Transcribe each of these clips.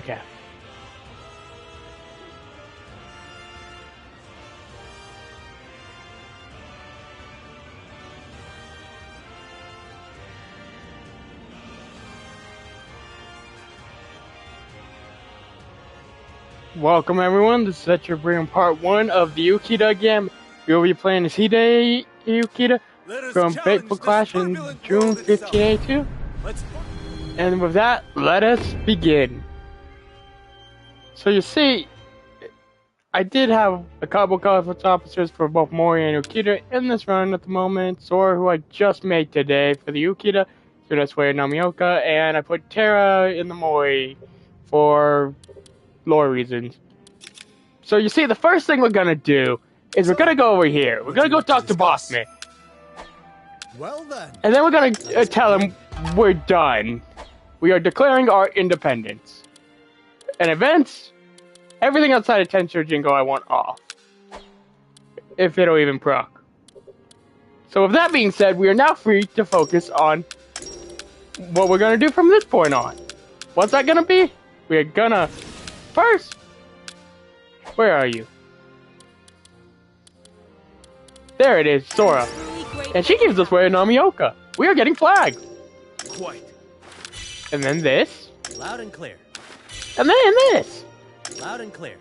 Okay. Welcome everyone, this is Set Your Brain Part 1 of the Ukita game. We will be playing as Hide Ukita from Fateful Clash in June 1582. And with that, let us begin. So you see, I did have a couple conflict officers for both Mori and Ukita in this run at the moment. Sora, who I just made today for the Ukita, so that's where Namioka, and I put Terra in the Mori for lore reasons. So you see, the first thing we're gonna do is we're gonna go over here. We're gonna go talk to Bossman. Well then. And then we're gonna tell him we're done. We are declaring our independence. And events, everything outside of Tensor Jingo I want off. If it'll even proc. So with that being said, we are now free to focus on what we're gonna do from this point on. What's that gonna be? We're gonna first, where are you? There it is, Sora. And she gives us where Namioka. We are getting flagged. Quite. And then this. Loud and clear. And then this. Loud and clear.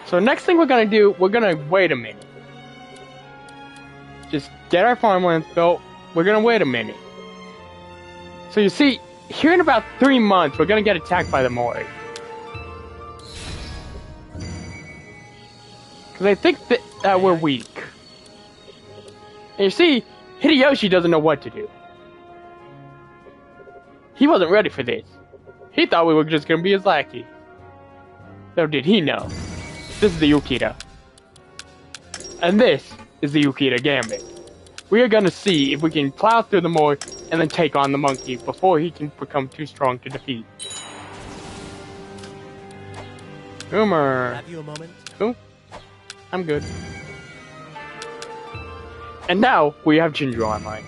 So next thing we're gonna do, we're gonna wait a minute. Just get our farmlands built. We're gonna wait a minute. So you see, here in about 3 months, we're gonna get attacked by the Mori. Because I think that we're weak. And you see, Hideyoshi doesn't know what to do. He wasn't ready for this. He thought we were just gonna be his lackey. So did he know? This is the Ukita. And this is the Ukita Gambit. We are gonna see if we can plow through the Mori and then take on the monkey before he can become too strong to defeat. Boomer. Have you a moment? Who? I'm good. And now we have Ginger online.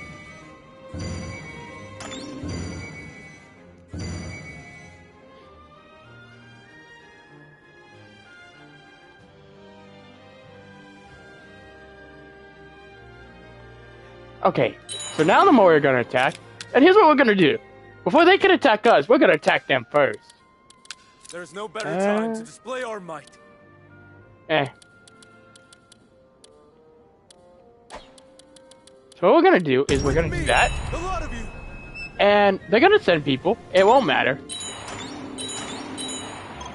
Okay, so now the Mori are gonna attack, and here's what we're gonna do. Before they can attack us, we're gonna attack them first. There's no better time to display our might. So what we're gonna do is we're gonna do that. A lot of you. And they're gonna send people. It won't matter.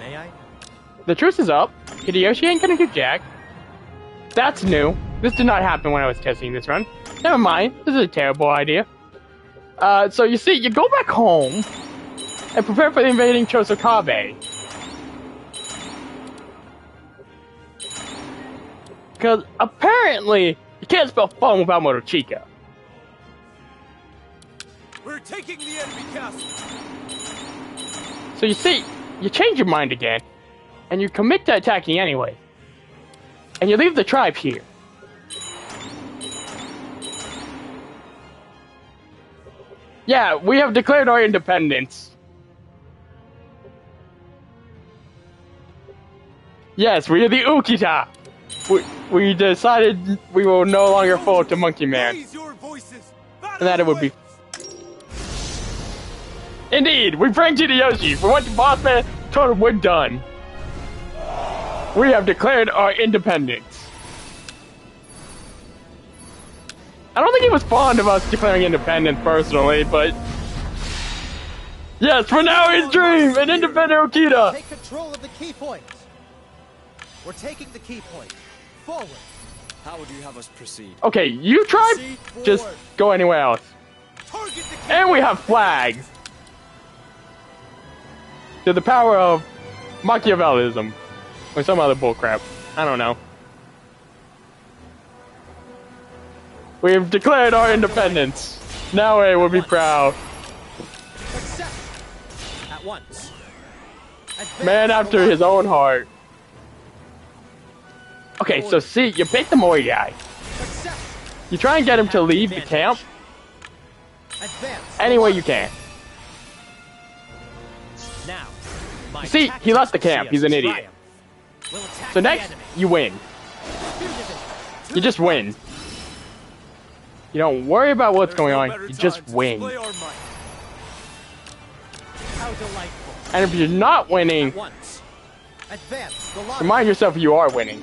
May I? The truce is up. Hideyoshi ain't gonna do jack. That's new. This did not happen when I was testing this run. Never mind. This is a terrible idea. So you see, you go back home and prepare for the invading Chosokabe. Because apparently, you can't spell fun without Motochika. We're taking the enemy castle. So you see, you change your mind again, and you commit to attacking anyway. And you leave the tribe here. Yeah, we have declared our independence. Yes, we are the Ukita. We decided we will no longer fall to Monkey Man. And that it would be... Indeed, we pranked Hideyoshi. We went to Bossman, told him we're done. We have declared our independence. I don't think he was fond of us declaring independence personally, but... Yes, for now his dream, an independent Ukita! Take control of the key points. We're taking the key point. Forward. How would you have us proceed? Okay, you tribe, just go anywhere else. And we have flags. To the power of Machiavellism. Or some other bullcrap. I don't know. We have declared our independence. Now we will be proud. Accept. At once. Man after his own heart. Okay, so see, you pick the Mori guy. You try and get him to leave the camp any way you can. See, he left the camp. He's an idiot. So next, you win. You just win. You don't worry about what's going on. You just win. And if you're not winning, remind yourself you are winning.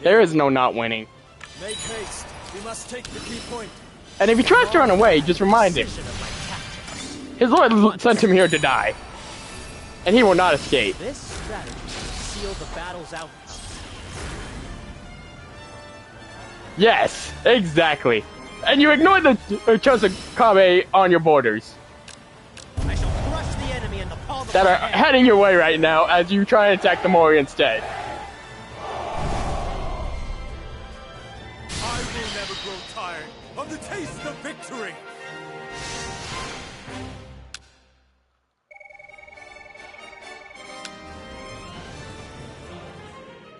There is no not winning. Make haste. We must take the key point. And if he tries to run away, just remind him. His lord sent him here to die. And he will not escape. This strategy will seal the battle's outcome. Yes, exactly. And you ignore the Chosakabe on your borders I shall crush the enemy in the palm of that my are hand. heading your way right now as you try and attack the Mori instead. I will never grow tired of the taste of victory.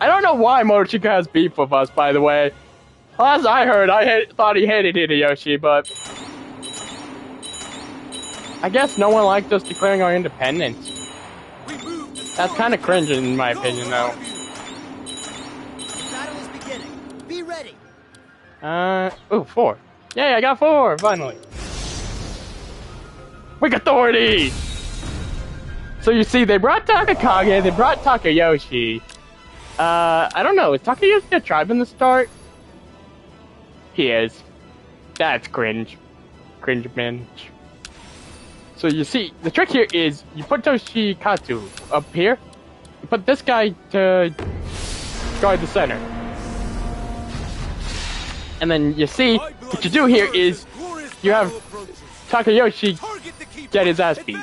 I don't know why Motochika has beef with us, by the way. Last I heard, thought he hated Hideyoshi, but I guess no one liked us declaring our independence. That's kind of cringe in my opinion, though. The battle is beginning. Be ready. Ooh, 4. Yay, I got 4, finally. Weak authority! So you see, they brought Takakage, they brought Takayoshi. I don't know, is Takayoshi a tribe in the start? He is. That's cringe. Cringe binge. So you see, the trick here is, you put Toshikatsu up here, you put this guy to guard the center. And then you see, what you do here is, you have Takayoshi get his ass beat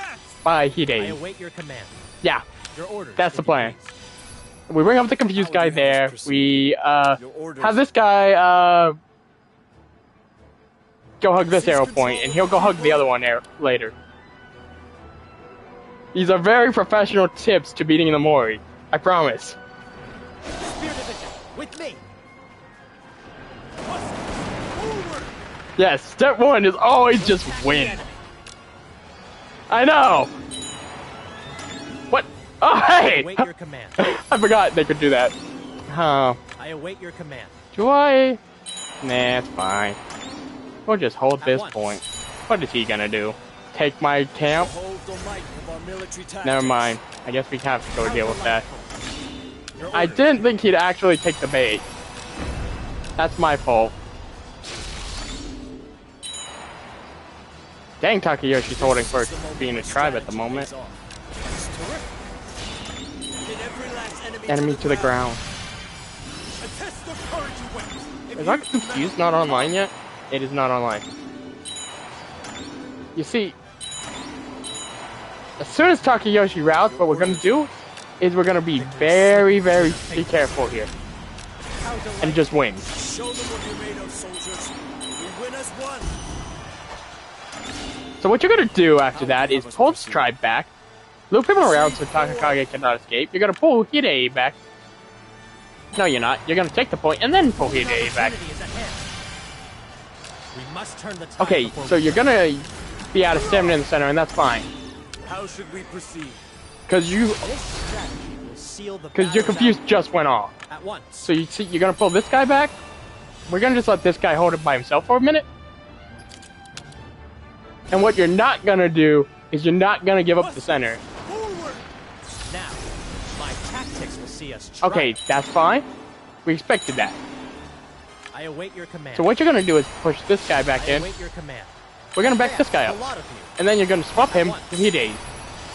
by I Hide. await your command. Yeah, Your orders. that's the plan. We bring up the confused guy there, we have this guy go hug this arrow point, and he'll go hug the other one there later. These are very professional tips to beating the Mori, I promise. Spear division with me. Yes, step 1 is always just win. I know! What? Oh, I hey! await your command. I forgot they could do that. Huh. I await your command. Do I? Nah, it's fine. We'll just hold this once. point. What is he gonna do? Take my camp? Hold the might of our military tactics. Never mind. I guess we have to go deal with that. Your I orders. didn't think he'd actually take the bait. That's my fault. Dang, Takayoshi's holding for being a tribe at the moment. Enemy to the ground. Is our confused not online yet? It is not online. You see, as soon as Takayoshi routs, what we're gonna do is we're gonna be very, very be careful here. And just win. Show them what you're made of, soldiers. We win as one. So what you're gonna do after that is pull this tribe back, loop him around so Takakage cannot escape. You're gonna pull Hide back. No, you're not. You're gonna take the point and then pull Hide back. Opportunity is at hand. We must turn the tide Okay, before so we you're gonna be out of stamina in the center, and that's fine. How should we proceed? Cause This strategy will seal the your battle's confused outcome just went off. at once. So you see, you're gonna pull this guy back. We're gonna just let this guy hold it by himself for a minute. And what you're not gonna do is you're not gonna give up the center. Forward! Now, my tactics will see us triumph. Okay, that's fine. We expected that. I await your command. So what you're gonna do is push this guy back I in. await your command. We're gonna back this guy A up. lot of you. And then you're gonna swap him to Hide.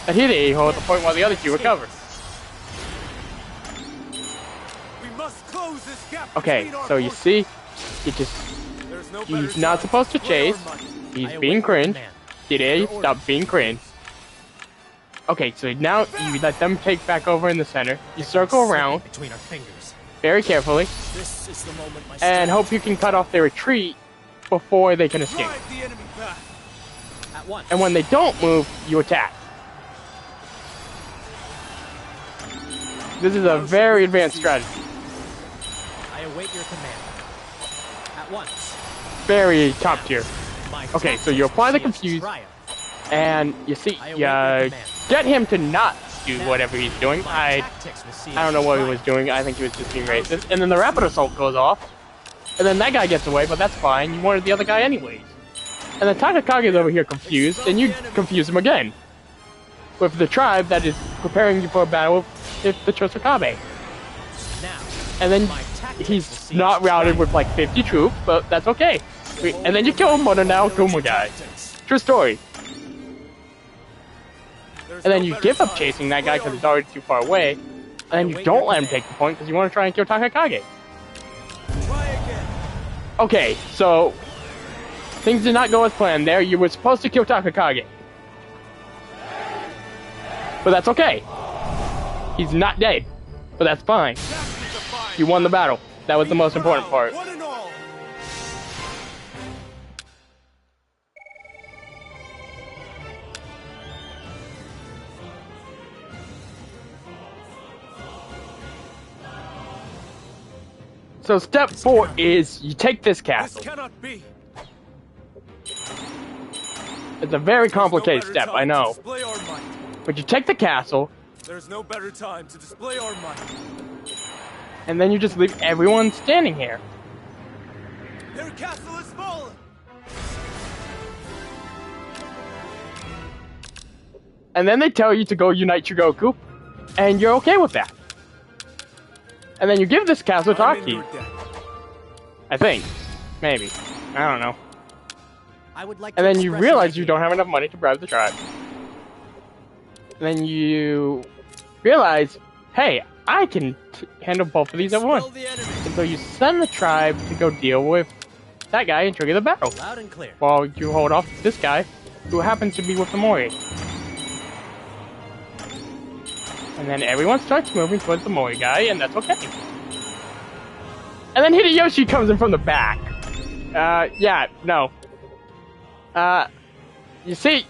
And Hide hold the point while the other two recover. We must close this gap. Okay, between our so you forces. see, There's no he's better not time supposed to play our chase. money. He's I await being your cringe. command. Hide, stop being cringe. Okay, so now you let them take back over in the center. You circle around between our fingers. very carefully This is the moment my and hope you can cut off their retreat before they can escape. drive the enemy back. At once. And when they don't move, you attack. This is a very advanced strategy. I await your command. At once. Very top tier. My Okay, so tactics you apply the will see us confuse, triumph. and you see, I await your command. get him to not do whatever he's doing. I don't know what he was doing. I think he was just being racist. And then the rapid assault goes off. And then that guy gets away, but that's fine. You wanted the other guy anyways. And then Takakage's over here confused, and you confuse him again. With the tribe that is preparing you for a battle with the Chosokabe. And then he's not routed with like 50 troops, but that's okay. And then you kill Nobunaga. True story. And then you give up chasing that guy because he's already too far away. And then you don't let him take the point because you want to try and kill Takakage. Okay, so things did not go as planned there. You were supposed to kill Takakage. But that's okay. He's not dead. But that's fine. You won the battle. That was the most important part. So step 4 is you take this castle. It's a very complicated step, I know. But you take the castle. There's no better time to display our might. And then you just leave everyone standing here. Their castle is fallen. And then they tell you to go unite Chugoku, and you're okay with that. And then you give this castle to Aki. I think. Maybe. I don't know. And then you realize you don't have enough money to bribe the tribe. And then you realize, hey, I can handle both of these at once. And so you send the tribe to go deal with that guy and trigger the battle. Loud and clear. While you hold off this guy, who happens to be with the Mori. And then everyone starts moving towards the Mori guy, and that's okay. And then Hideyoshi comes in from the back. Yeah, no. You see,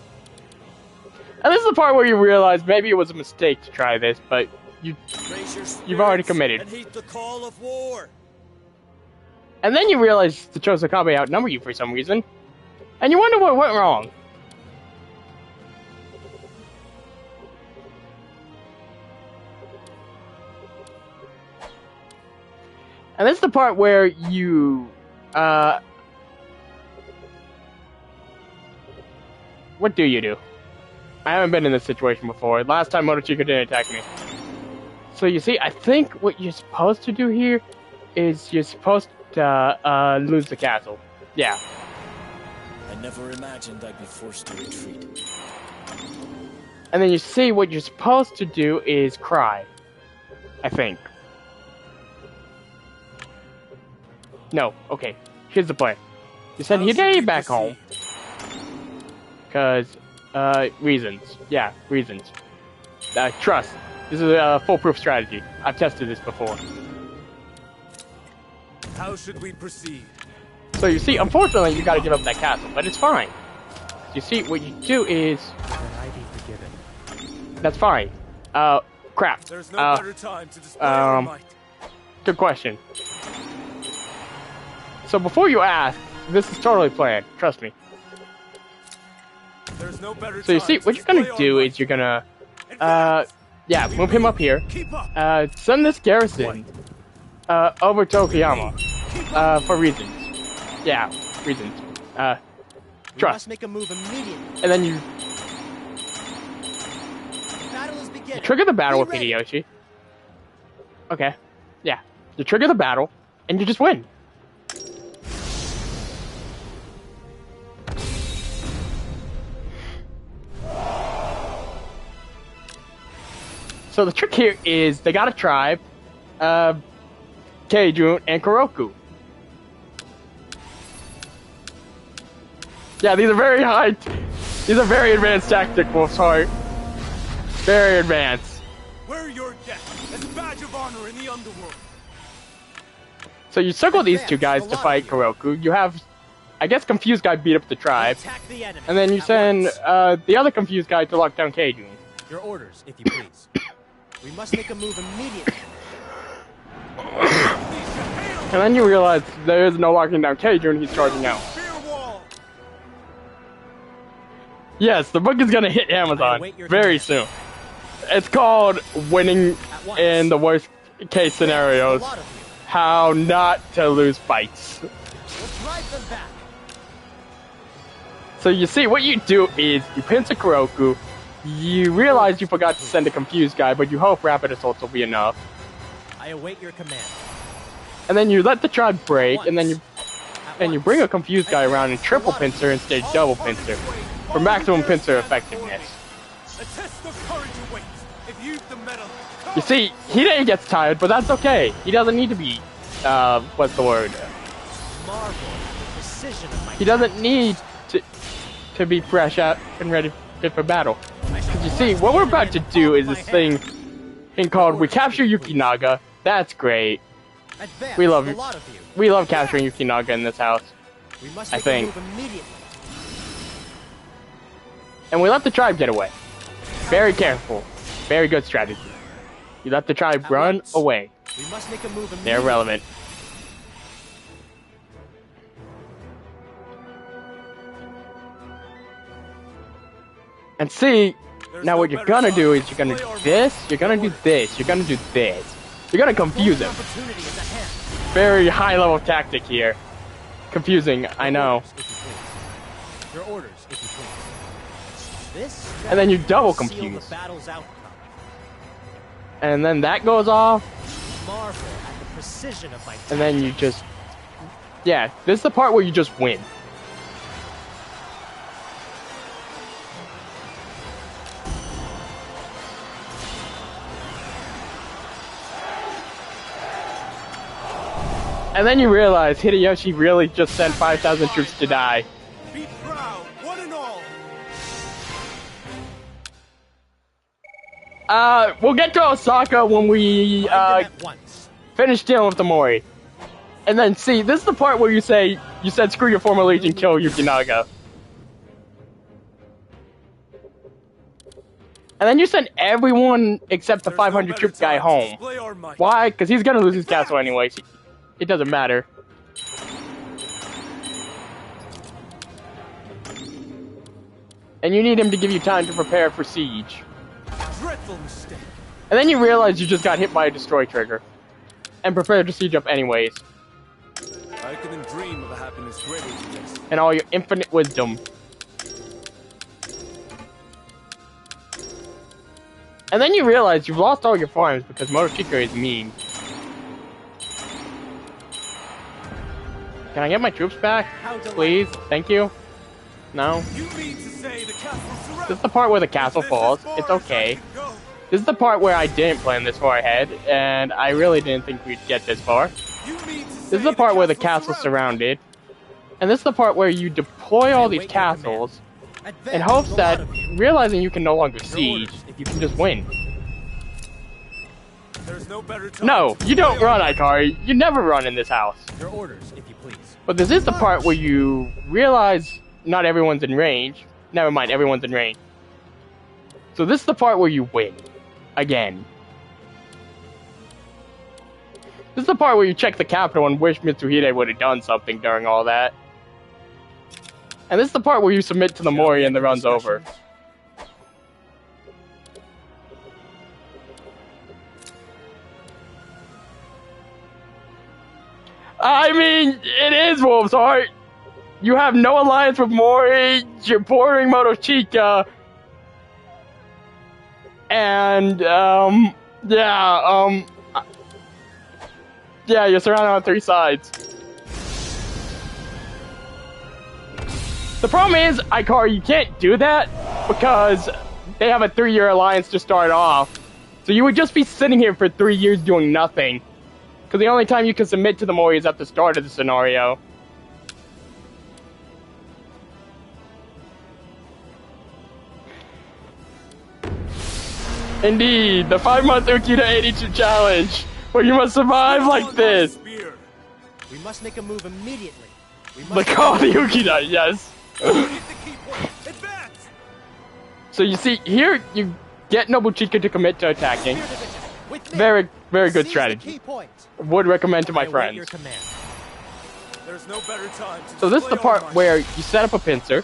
and this is the part where you realize maybe it was a mistake to try this, but you've already committed. And heed the call of war. And then you realize the Chosokabe outnumber you for some reason, and you wonder what went wrong. And this is the part where you, what do you do? I haven't been in this situation before. Last time Motochika didn't attack me. So you see, I think what you're supposed to do here is you're supposed to lose the castle. Yeah. I never imagined I'd be forced to retreat. And then you see what you're supposed to do is cry. I think. No, okay. Here's the plan. You send Hidei back home. Because, reasons. Yeah, reasons. Trust. This is a foolproof strategy. I've tested this before. How should we proceed? So you see, unfortunately, you gotta give up that castle, but it's fine. You see, what you do is... That's fine. Crap. There's no better time to display our might. Good question. So before you ask, this is totally planned. Trust me. There's no better so you see, what you're gonna do is you're gonna, yeah, move him up here. Send this garrison, over to Okayama, for reasons. Yeah, reasons. Trust. Make a move immediately. And then you trigger the battle with Hideyoshi. Okay. Yeah. You trigger the battle, and you just win. So the trick here is they got a tribe, Keijun and Kuroku. Yeah, these are very high. These are very advanced tactics, Wolf's Heart. Very advanced. Wear your death as a badge of honor in the underworld. So you circle these two guys to fight Kuroku. You have, I guess, confused guy beat up the tribe, and then you send the other confused guy to lock down Keijun. Your orders, if you please. We must make a move immediately. And then you realize there is no locking down Keijun, he's charging out. Yes, the book is gonna hit Amazon very soon. It's called Winning in the Worst Case Scenarios. How not to lose fights. We'll drive them back. So you see, what you do is you pincer Kuroku, you realize you forgot to send a confused guy, but you hope rapid assaults will be enough. I await your command. And then you let the tribe break, and then you bring a confused guy around and triple pincer instead of double pincer for maximum pincer effectiveness. A test of courage awaits. If you've the metal, You see, Hide gets tired, but that's okay. He doesn't need to be, what's the word? Marvel at the precision of my He doesn't need to be fresh out and ready fit for battle. Because you see, what we're about to do is this thing called We Capture Yukinaga. That's great. advance. We love a you. lot of you. We love capturing Yukinaga in this house. We must I make think. a move immediately. And we let the tribe get away. Very careful. Very good strategy. You let the tribe run away. We must make a move immediately. They're irrelevant. And see, now what you're gonna do is you're gonna do this, you're gonna do this, you're gonna do this. You're gonna confuse him. Opportunity is at hand. Very high level tactic here. Confusing, I know. Your orders, if you please. This And then you double strategy will seal confuse. the battle's outcome. And then that goes off, Marvel at the precision of my and then you just... Yeah, this is the part where you just win. And then you realize Hideyoshi really just sent 5,000 troops to die. be proud, one and all. We'll get to Osaka when we, Find them at once. finish dealing with the Mori. And then, see, this is the part where you said screw your former legion, kill Yukinaga. And then you send everyone except the 500 troop guy home. Why? Because he's gonna lose his castle anyway. So it doesn't matter. And you need him to give you time to prepare for siege. Dreadful mistake. And then you realize you just got hit by a destroy trigger. And prepare to siege up anyways. I couldn't dream of a happiness greater than this. And all your infinite wisdom. And then you realize you've lost all your farms because Motochika is mean. Can I get my troops back? Please? Thank you? No? You mean to say the castle's surrounded? This is the part where the castle falls. It's okay. This is the part where I didn't plan this far ahead, and I really didn't think we'd get this far. This is the part where the castle's surrounded. And this is the part where you deploy all these castles in hopes that, realizing you can no longer siege, you can just win. There's no better time. No, you don't run, Ikari. You never run in this house. Your orders, if you please. But this is the part where you realize not everyone's in range. Never mind, everyone's in range. So this is the part where you win. Again. This is the part where you check the capital and wish Mitsuhide would have done something during all that. And this is the part where you submit to the Mori and the run's over. I mean, it is Wolf's Heart. You have no alliance with Mori, you're bordering Motochika. And, yeah, you're surrounded on 3 sides. The problem is, Ikari, you can't do that because they have a 3-year alliance to start off. So you would just be sitting here for 3 years doing nothing. Because the only time you can submit to the Mori is at the start of the scenario. Indeed, the 5-month Ukida 82 challenge, where you must survive like this. We must make a move immediately. We The must call of the Ukida, yes. Hit the key point. Advance. So you see, here you get Nobuchika to commit to attacking. With me. Very, very good Seize the strategy. key point. Would recommend to my I await your friends. command. There's no better time to So this is the display our part might. where you set up a pincer.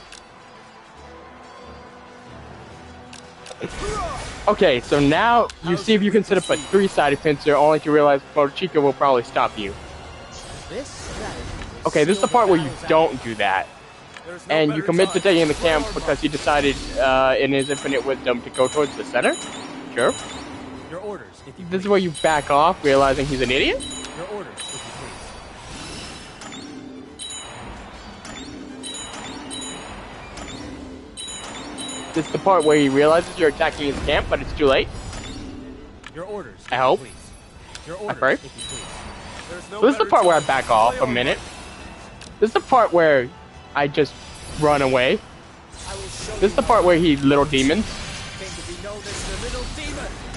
Okay, so now you see if you can set up a 3-sided pincer, only to realize Motochika will probably stop you. Okay, this is the part where you don't do that. And you commit to taking the camp because he decided in his infinite wisdom to go towards the center? Sure. Your orders, if you This is where you back off, realizing he's an idiot? Your orders, if you please. This is the part where he realizes you're attacking his camp, but it's too late. Your orders. I hope. Please. Your orders, pray. if you please. So this is the part where I back off a minute. This is the part where I just run away. This is the part where he little demons.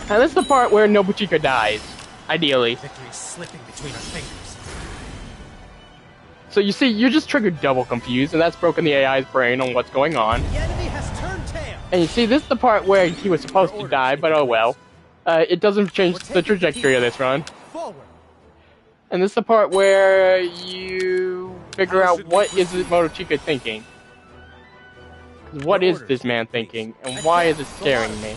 And this is the part where Nobuchika dies, ideally. Victory is slipping between our fingers. So you see, you just triggered double confused, and that's broken the AI's brain on what's going on. The enemy has turned tail. And you see, this is the part where he was supposed to die, but oh well. It doesn't change the trajectory of this run. Forward. And this is the part where you figure out what is Motochika thinking. 'Cause what is this man thinking, and why is it scaring me?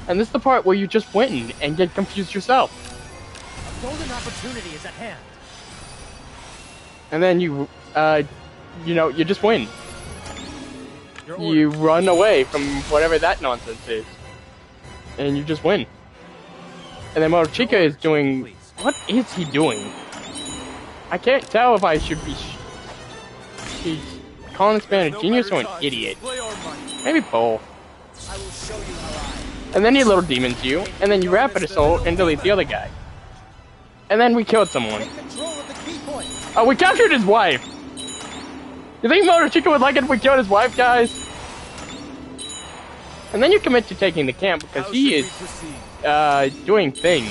And this is the part where you just win and get confused yourself. A golden opportunity is at hand. And then you just win. Your You orders. run away from whatever that nonsense is. And you just win. And then Motochika is doing... What is he doing? I can't tell if I should be... He's calling this man a genius or an idiot. Maybe both. I will show you how I... And then he little demons you, and then you rapid assault and delete the other guy. And then we killed someone. Take control of the key point. Oh, we captured his wife! You think Motochika would like it if we killed his wife, guys? And then you commit to taking the camp because he is doing things.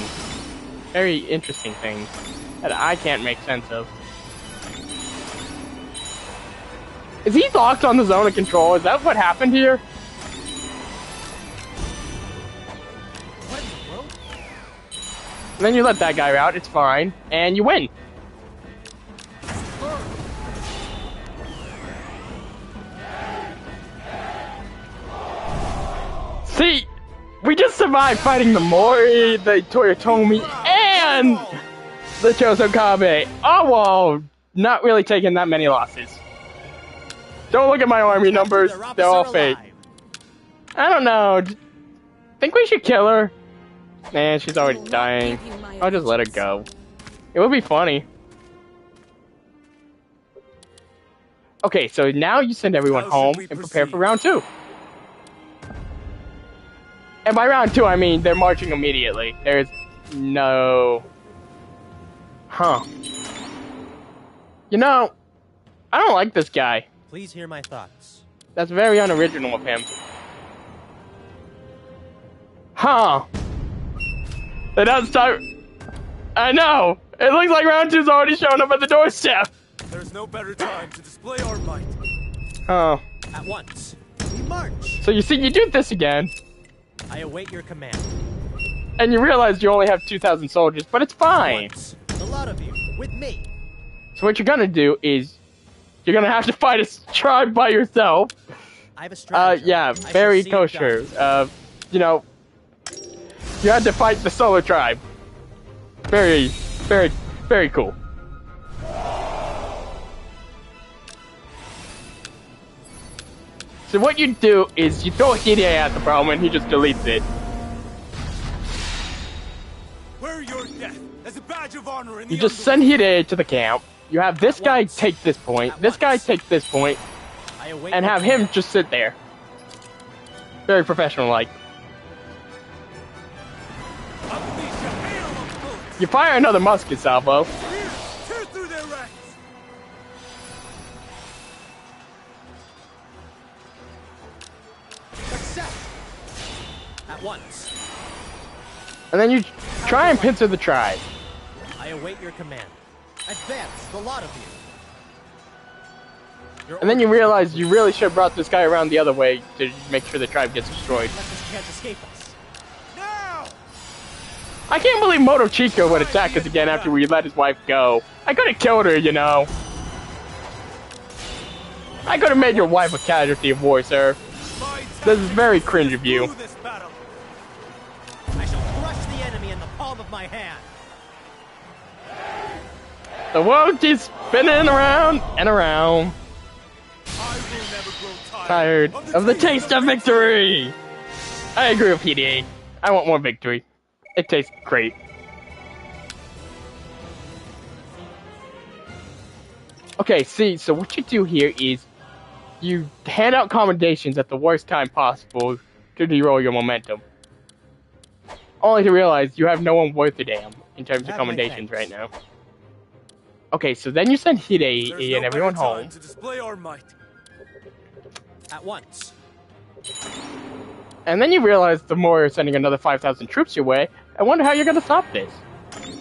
Very interesting things that I can't make sense of. Is he locked on the zone of control? Is that what happened here? What in the world? And then you let that guy out, it's fine, and you win. See, we just survived fighting the Mori, the Toyotomi, and the Chosokabe. Oh, well, not really taking that many losses. Don't look at my army numbers, they're all fake. I don't know, think we should kill her? Man, she's already dying. I'll just let her go. It would be funny. Okay, so now you send everyone home and prepare for round 2. And by round 2, I mean they're marching immediately. There's no... Huh. You know, I don't like this guy. Please hear my thoughts. That's very unoriginal of him. Huh. It does start... I know! It looks like round 2's already showing up at the doorstep! There's no better time to display our might. Oh. At once. We march. So you see, you do this again, I await your command. and you realize you only have 2,000 soldiers, but it's fine. Once. A lot of you. With me. So what you're gonna do is, you're gonna have to fight a tribe by yourself. I have a strategy. Yeah, very kosher. You know, you had to fight the solar tribe. Very, very, very cool. So what you do is you throw a Hide at the problem and he just deletes it. Wear your death as a badge of honor in You the just send Hide to the camp. You have this guy take this point, this guy take this point, I await and your have him just sit there. Very professional-like. Unleash a hail of bullets. You fire another musket salvo. Here, tear through their ranks. Success. At once. And then you try and pincer the tribe. I await your command. Advance, the lot of you. Your And then you orders. realize you really should have brought this guy around the other way to make sure the tribe gets destroyed. Lexus can't escape us. Now! I can't believe Motochika would attack us again after we let his wife go. I could have killed her, you know. I could have made your wife a casualty of war, sir. This is very cringe of you. This battle. I shall crush the enemy in the palm of my hand. The world keeps spinning around and around. I will never grow Tired of the taste of victory. I agree with PDA. I want more victory. It tastes great. Okay, see, so what you do here is you hand out commendations at the worst time possible to derail your momentum. Only to realize you have no one worth a damn in terms of commendations right now. Okay, so then you send Hide and everyone home. To display our might. At once. And then you realize the more you're sending another 5,000 troops your way, I wonder how you're gonna stop this.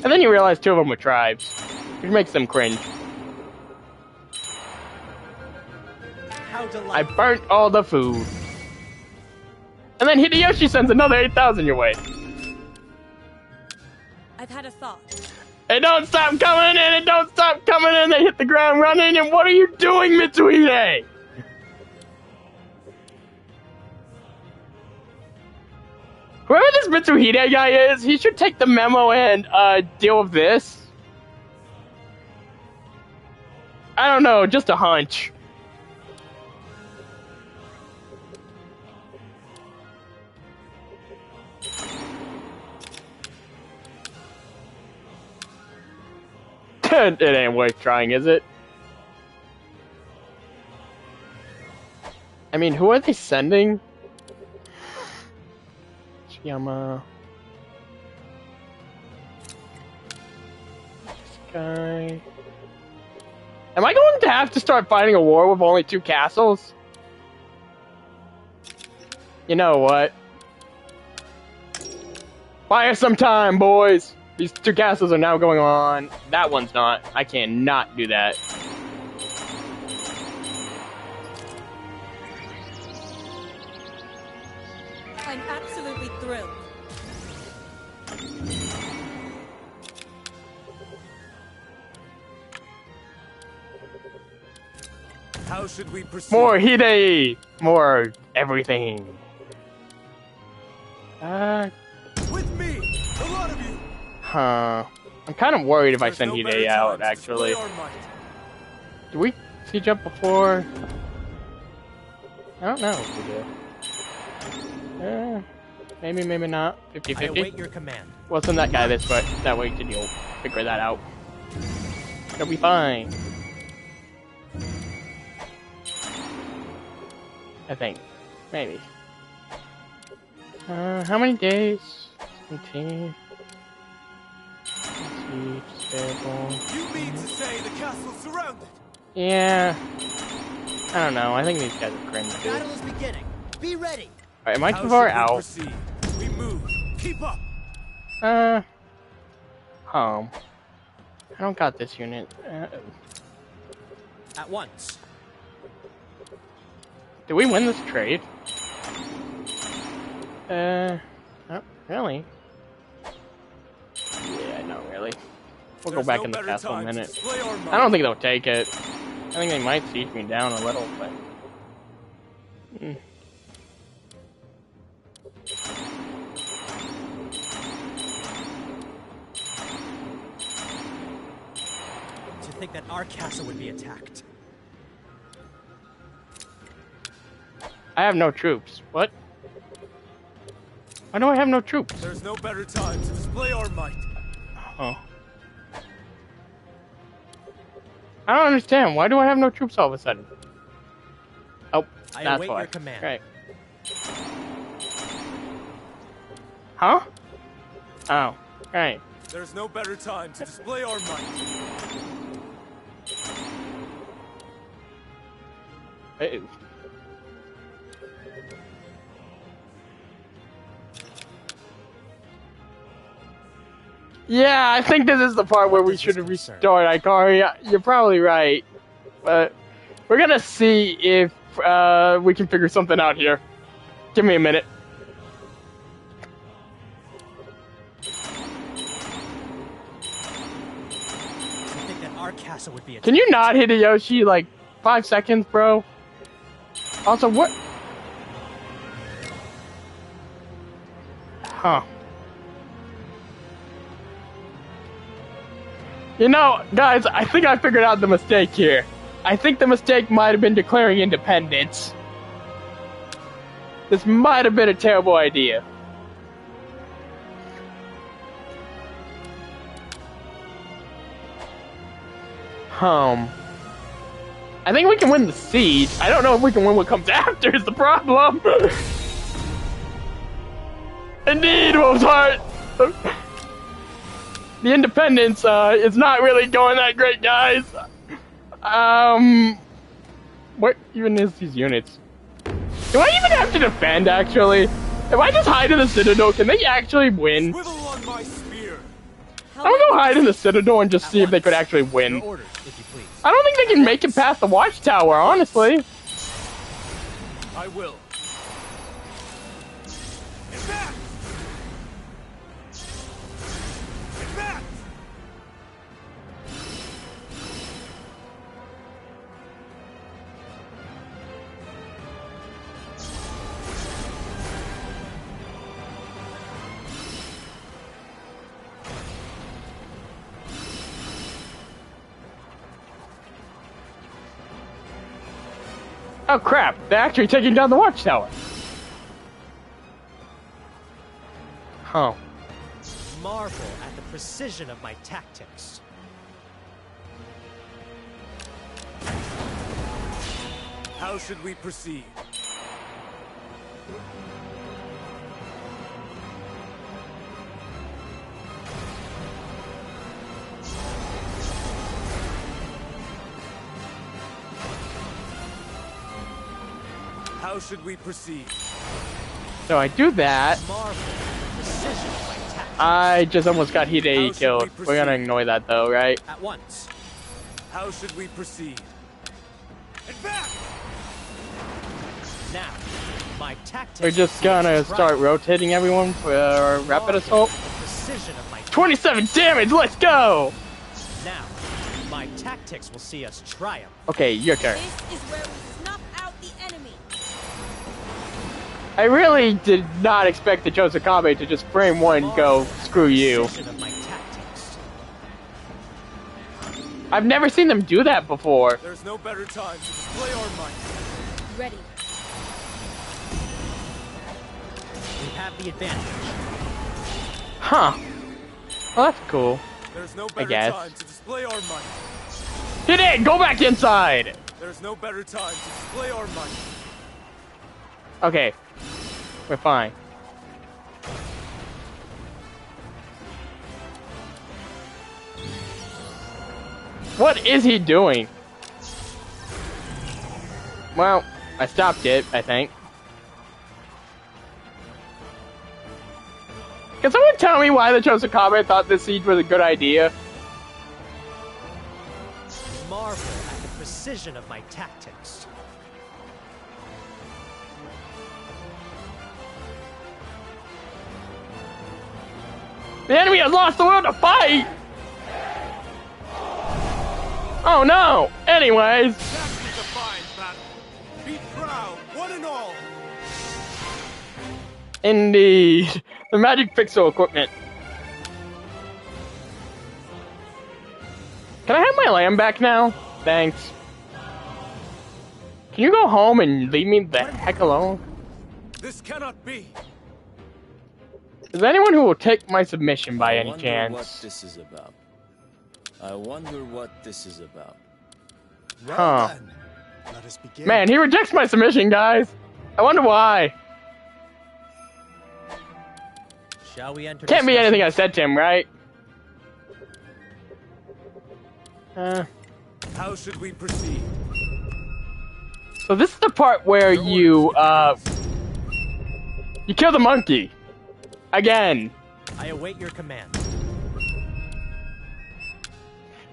And then you realize 2 of them are tribes, which makes them cringe. How I burnt all the food. And then Hideyoshi sends another 8,000 your way. I've had a thought. It don't stop coming in, it don't stop coming in, they hit the ground running, and what are you doing, Mitsuhide? Whoever this Mitsuhide guy is, he should take the memo and deal with this. I don't know, just a hunch. It ain't worth trying, is it? I mean, who are they sending? Chiyama. This guy. Am I going to have to start fighting a war with only 2 castles? You know what? Buy us some time, boys! These 2 castles are now going on. That one's not. I cannot do that. I'm absolutely thrilled. How should we proceed? More Hide! More everything. With me! A lot of you! Huh. I'm kind of worried if I There's send no Hide better out, time to display actually. our might. Do we siege up before? I don't know if we do. Maybe, maybe not. I 50-50. await your command. We'll send that guy this way. That way you'll figure that out. It'll be fine. I think. Maybe. How many days? 17. Siege, stable. You mean to say the castle's surrounded? Yeah. I don't know. I think these guys are cringe too. Battle is beginning. Be ready. Alright, am I How too far should we out? proceed? We move. Keep up. Home. I don't got this unit. At once. Did we win this trade? Not really. Yeah, not really. We'll go back in the castle in a minute. I don't think they'll take it. I think they might siege me down a little, but... To think that our castle would be attacked. I have no troops. What? Why do I have no troops? There's no better time to display our might. Oh. I don't understand. Why do I have no troops all of a sudden? Oh, I that's await why. your command. Right. Huh? Oh, right. There's no better time to display our might. Ew. Yeah, I think this is the part where we should restart Ikari. You're probably right. But we're gonna see if we can figure something out here. Give me a minute. Our castle would be attacked. Can you not, Hideyoshi? Like 5 seconds, bro. Also, what? Huh. You know, guys, I think I figured out the mistake here. I think the mistake might have been declaring independence. This might have been a terrible idea. I think we can win the siege. I don't know if we can win what comes after is the problem. Indeed, Wolf's Heart. The independence is not really going that great, guys. What even is these units? Do I even have to defend, actually? If I just hide in the Citadel, can they actually win? Swivel on my spear. I'm gonna go hide in the Citadel and just see if they could actually win. Your orders, if you please. I don't think they can make it past the Watchtower, honestly. I will. Advance! Advance! Oh crap, they're actually taking down the Watchtower. Huh. Marvel at the precision of my tactics. How should we proceed? How should we proceed? So I do that. Marvel at the precision of my tactics. I just almost got How Hidei should killed. we proceed? We're gonna ignore that though, right? At once. How should we proceed? Advance! Now, my tactics. We're just gonna start rotating everyone for rapid assault. The precision of my 27 damage, let's go! Now, my tactics will see us triumph. Okay, your turn. This is where we snuff out the enemy. I really did not expect the Chosakabe to just frame one and go, screw you. Precision of my tactics. I've never seen them do that before. There's no better time to display our might. Ready. We have the advantage. Huh. Well, that's cool. There's no better guess. time to display our might. Hit it! Go back inside! There's no better time to display our might. Okay. We're fine. What is he doing? Well, I stopped it, I think. Can someone tell me why the Chosakabe thought this siege was a good idea? Marvel at the precision of my tactics. The enemy has lost the will to fight! Oh no! Anyways, That was a fine battle. Be proud, one and all. indeed. The magic pixel equipment. Can I have my lamb back now? Thanks. Can you go home and leave me the heck alone? This cannot be. Is there anyone who will take my submission by any What chance? this is about. I wonder what this is about. Well Huh. then, let us begin. Man, he rejects my submission, guys. I wonder why. Shall we enter? Can't be discussion? anything I said to him, right? How should we proceed? So this is the part where you kill the monkey. Again. I await your command.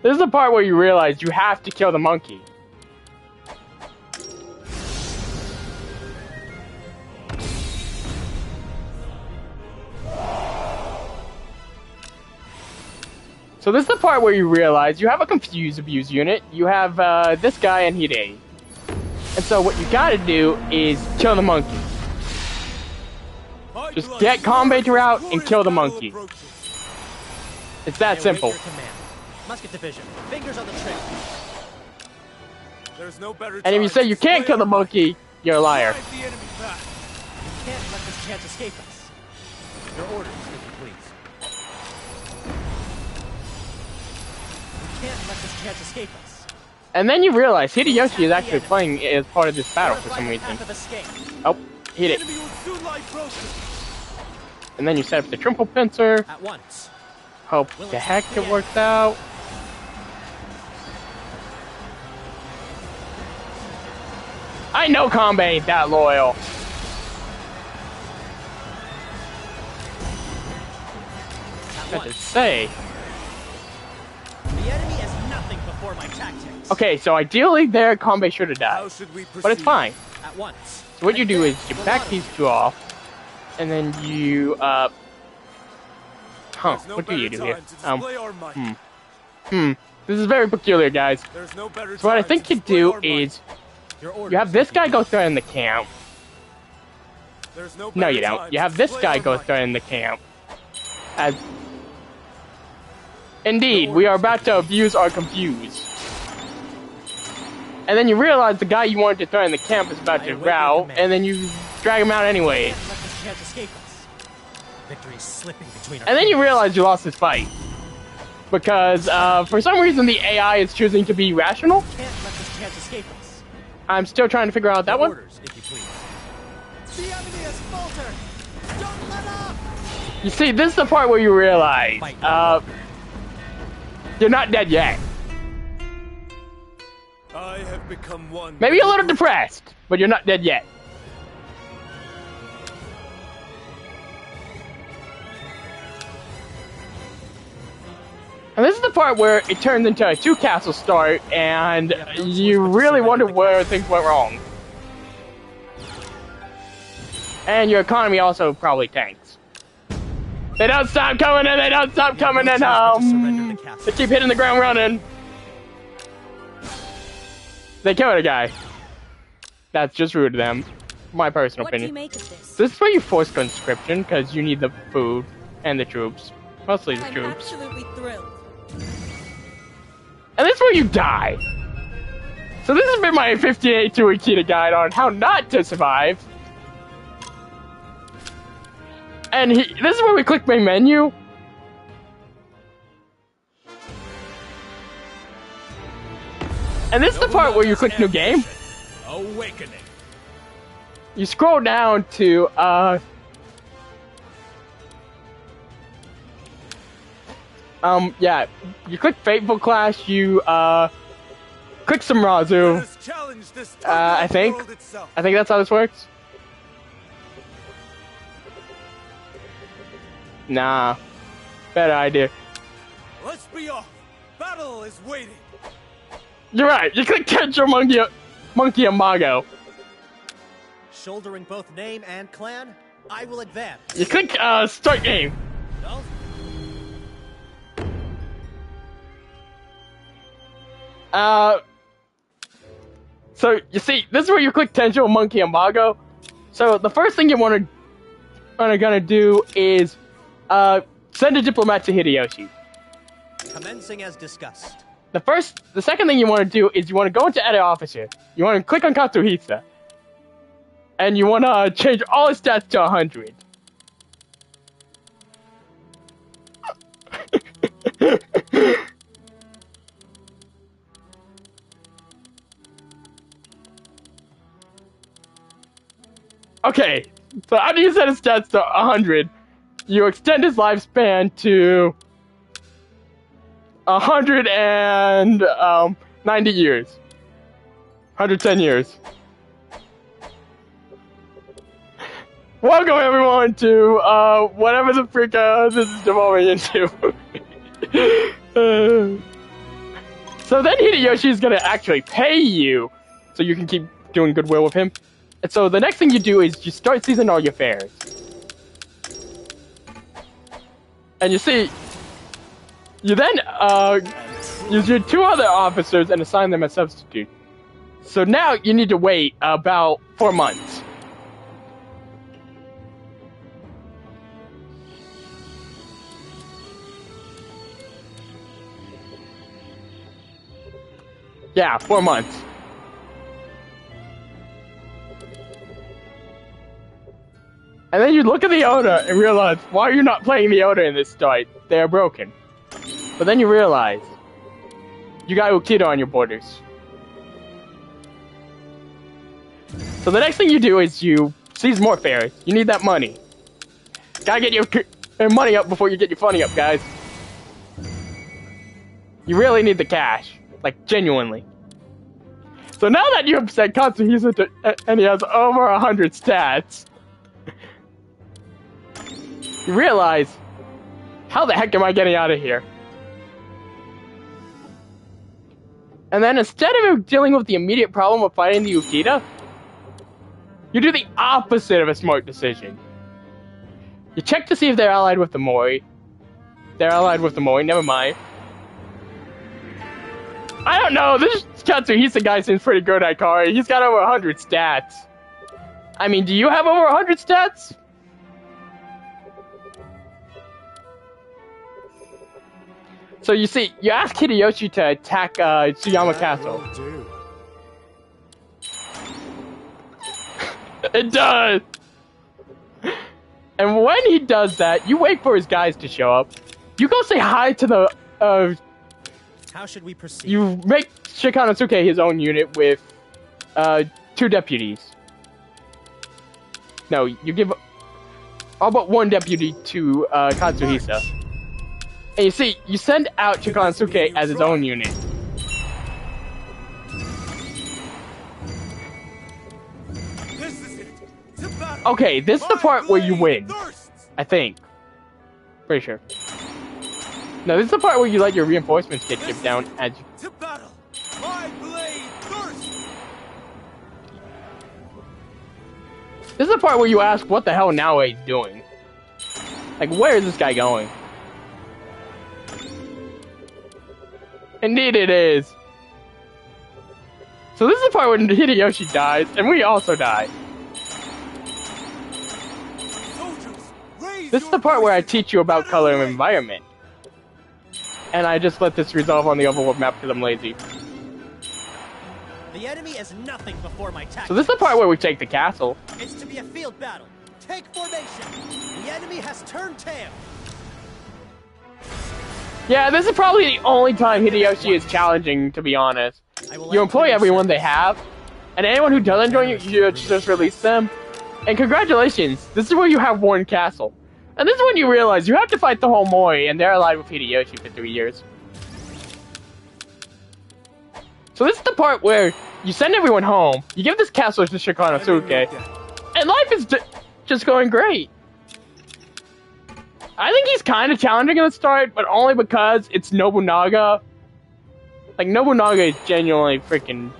This is the part where you realize you have to kill the monkey. So this is the part where you realize you have a confuse abuse unit. You have this guy and Hidei. And so what you gotta do is kill the monkey. Just get Combator out and kill the monkey. It's that simple. Your command. Musket division. Fingers on the trigger. There's no better And if you say you can't kill the monkey, you're a liar. Drive the enemy back. You can't let this chance escape us. Your orders, if you please. You can't let this chance escape us. And then you realize Hideyoshi is actually playing as part of this battle for some reason. Oh, hit it. Enemy will soon lie broken. And then you set up the triple pincer. At once. Hope the heck it works out. I know Combe ain't that loyal. What to say? The enemy is nothing before my tactics. Okay, so ideally there, Combe should have How died. should we proceed? But it's fine. At once. So what you do is you back these two off, and then you, There's no what do you better do here? time to display our might. This is very peculiar, guys. There's no better So what I time think to you display do our might. is, Your orders, you have this if you guy go please. threaten the camp. There's no No, better you time don't. to You have this display guy our go might. threaten the camp. As indeed, we are about to abuse our confuse. And then you realize the guy you wanted to threaten the camp is about I to await your rout, command. and then you drag him out anyway. Can't let this chance escape us. Victory is slipping between our And then you fingers. realize you lost this fight. Because, for some reason the AI is choosing to be rational. Can't let this chance escape us. I'm still trying to figure out that Your one. orders, if you please. The enemy has faltered. Don't let up. You see, this is the part where you realize, you're not dead yet. I have become one. Maybe a little depressed, but you're not dead yet. And this is the part where it turns into a two-castle start, and you really wonder where things went wrong. And your economy also probably tanks. They don't stop coming in, they don't stop coming in, they keep hitting the ground running. They killed a guy. That's just rude to them. My personal What do you opinion. make of this? This is where you force conscription, because you need the food and the troops. Mostly the I'm troops. absolutely thrilled. And this is where you die. So this has been my 58 Akita guide on how not to survive. And this is where we click main menu. And this is the part where you click new game. Awakening. You scroll down to, yeah, you click Fateful Clash, you, click Samrazu. Let us challenge this I think. world itself. I think that's how this works. Nah. Better idea. Let's be off. Battle is waiting. You're right, you click Kencho Monkey Amago. Shouldering both name and clan, I will advance. You click, start game. No? So, you see, this is where you click Tenjo Monkey Amago. So, the first thing you gonna do is, send a diplomat to Hideyoshi. Commencing as discussed. The second thing you want to do is you want to go into Edit Officer. You want to click on Katsuhisa. And you want to change all his stats to 100. Okay, so after you set his stats to 100, you extend his lifespan to 190 years. 110 years. Welcome everyone to whatever the freak this is devolving into. So then Hideyoshi is gonna actually pay you so you can keep doing goodwill with him. And so the next thing you do is you start seasoning all your fares. And you see, you then use your two other officers and assign them as substitute. So now you need to wait about 4 months. Yeah, 4 months. And then you look at the Oda and realize, why are you not playing the Oda in this fight? They are broken. But then you realize, you got Ukita on your borders. So the next thing you do is you seize more fairs. You need that money. Gotta get your money up before you get your funny up, guys. You really need the cash. Like, genuinely. So now that you have sent Katsuhisa and he has over 100 stats, you realize, how the heck am I getting out of here? And then instead of dealing with the immediate problem of fighting the Ukita, you do the opposite of a smart decision. You check to see if they're allied with the Mori. They're allied with the Mori, never mind. I don't know, this Katsuhisa guy seems pretty good at Ikari. He's got over 100 stats. I mean, do you have over 100 stats? So you see, you ask Hideyoshi to attack Tsuyama Castle. It does! And when he does that, you wait for his guys to show up. You go say hi to the, How should we proceed? You make Shikanosuke his own unit with, 2 deputies. No, you give all but 1 deputy to, Katsuhisa. And you see, you send out Shikanosuke as his own unit. This is it. To battle. Okay, this is the part where you win. I think. Pretty sure. No, this is the part where you let your reinforcements get chipped down as you... To battle. My blade thirsts. This is the part where you ask what the hell Naoe's doing. Like, where is this guy going? Indeed it is. So this is the part when Hideyoshi dies, and we also die. This is the part where I teach you about color and environment. And I just let this resolve on the overworld map because I'm lazy. The enemy is nothing before my tactics. So this is the part where we take the castle. It's to be a field battle. Take formation. The enemy has turned tail. Yeah, this is probably the only time Hideyoshi is challenging, to be honest. You employ everyone they have, and anyone who doesn't join you, you just release them. And congratulations, this is where you have one castle. And this is when you realize you have to fight the whole Mori, and they're allied with Hideyoshi for 3 years. So this is the part where you send everyone home, you give this castle to Shikanosuke, and life is just going great. I think he's kind of challenging at the start, but only because it's Nobunaga. Like, Nobunaga is genuinely freaking...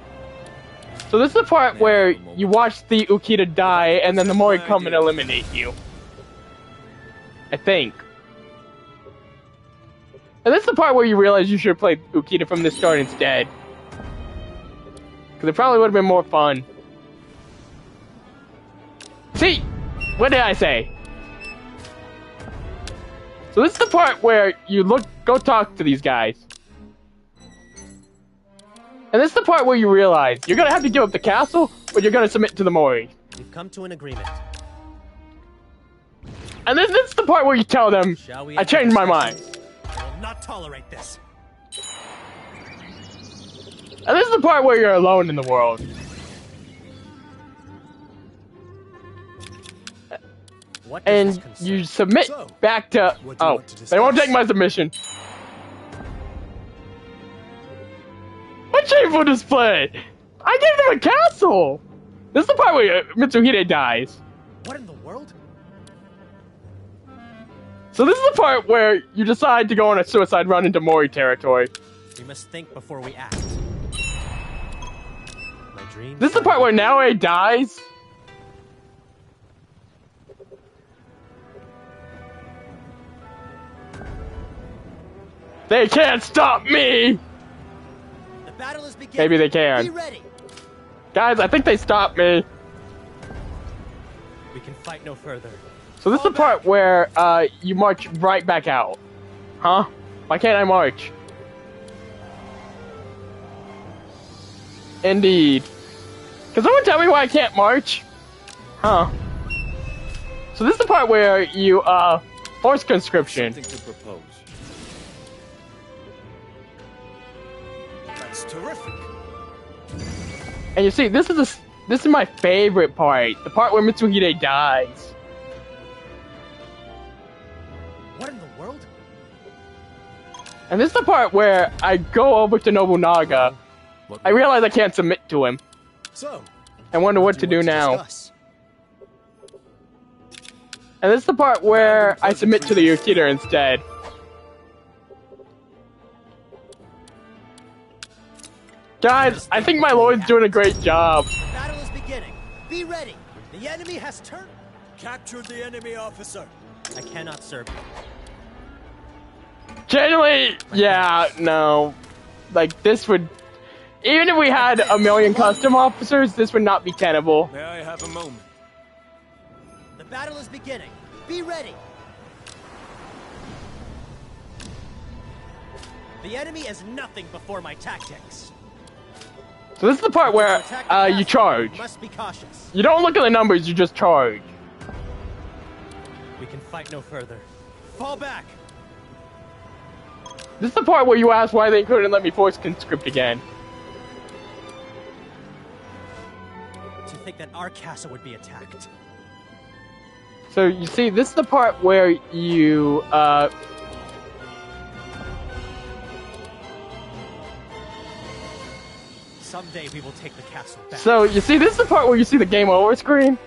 So this is the part where you watch the Ukita die, and then the Mori come and eliminate you. I think. And this is the part where you realize you should have played Ukita from the start instead. Because it probably would have been more fun. See? What did I say? So this is the part where you go talk to these guys. And this is the part where you realize you're gonna have to give up the castle, or you're gonna submit to the Mori. We've come to an agreement. And then this is the part where you tell them, I changed my mind. I will not tolerate this. And this is the part where you're alone in the world. And you submit back to... Oh, they won't take my submission. What shameful display! I gave them a castle! This is the part where Mitsuhide dies. What in the world? So this is the part where you decide to go on a suicide run into Mori territory. We must think before we act. My dream. This is the part where Naoe dies. They can't stop me! The battle is beginning. Maybe they can. Be ready. Guys, I think they stopped me. We can fight no further. So this is the part where you march right back out. Huh? Why can't I march? Indeed. Can someone tell me why I can't march? Huh. So this is the part where you, force conscription. Something to propose. That's terrific. And you see, this is my favorite part. The part where Mitsuhide dies. What in the world? And this is the part where I go over to Nobunaga. I realize I can't submit to him. So, I wonder what to do now. Discuss. And this is the part where I submit to the Yukita instead. Guys, I think my lord's doing a great job. Battle is beginning. Be ready. The enemy has turned. capture the enemy officer. I cannot serve you. Generally, yeah, no. Like, this would... Even if we had a million custom officers, this would not be tenable. May I have a moment? The battle is beginning. Be ready. The enemy is nothing before my tactics. So this is the part where you charge. Must be cautious. You don't look at the numbers, you just charge. We can fight no further. Fall back. This is the part where you ask why they couldn't let me force conscript again. To think that our castle would be attacked. So you see, this is the part where you Someday we will take the castle back. So you see, this is the part where you see the game over screen.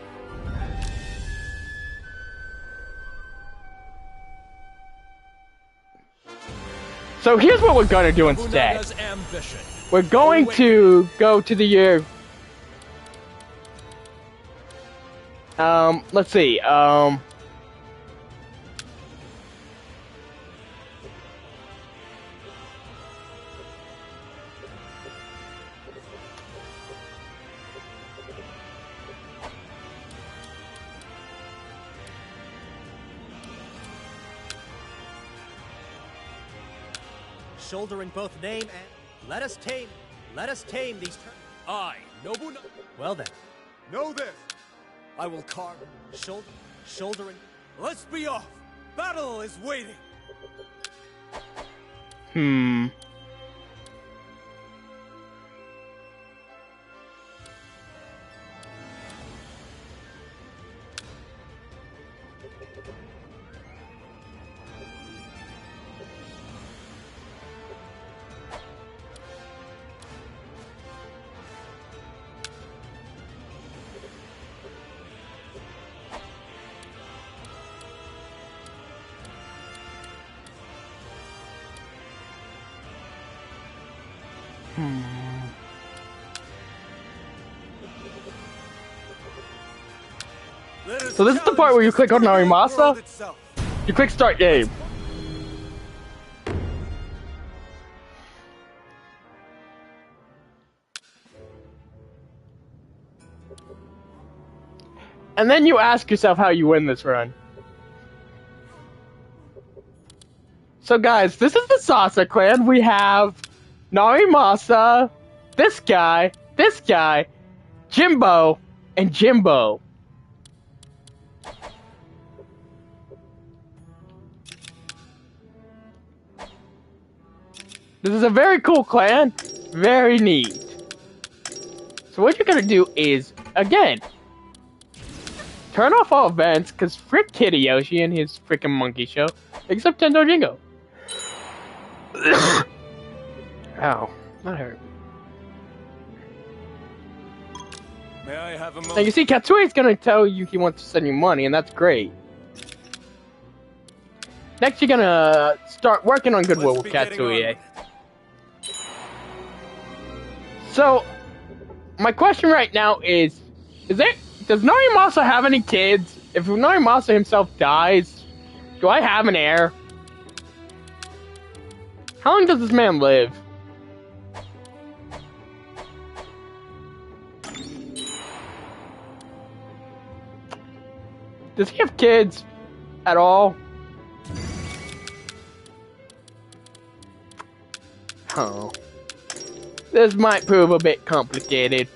So here's what we're gonna do instead. Nobunaга's ambition. We're going to go to the year. Let's see. Shouldering both name and let us tame these I, Nobunaga. Well then, Know this. I will carve. shouldering. Let's be off. Battle is waiting. So this is the part where you click on Narimasa. You click start game. And then you ask yourself how you win this run. So guys, this is the Sasa clan. We have Narimasa, this guy, Jimbo, and Jimbo. This is a very cool clan, very neat. So what you're gonna do is, again, turn off all events, cause frick Hideyoshi and his frickin' monkey show, except Tendo Jingo. Ow, that hurt. May I have a moment? Now you see, Katsue's gonna tell you he wants to send you money, and that's great. Next, you're gonna start working on goodwill Let's with be getting on Katsue. with it. So, my question right now is does Narimasa have any kids? If Narimasa himself dies, do I have an heir? How long does this man live? Does he have kids at all? Oh. This might prove a bit complicated.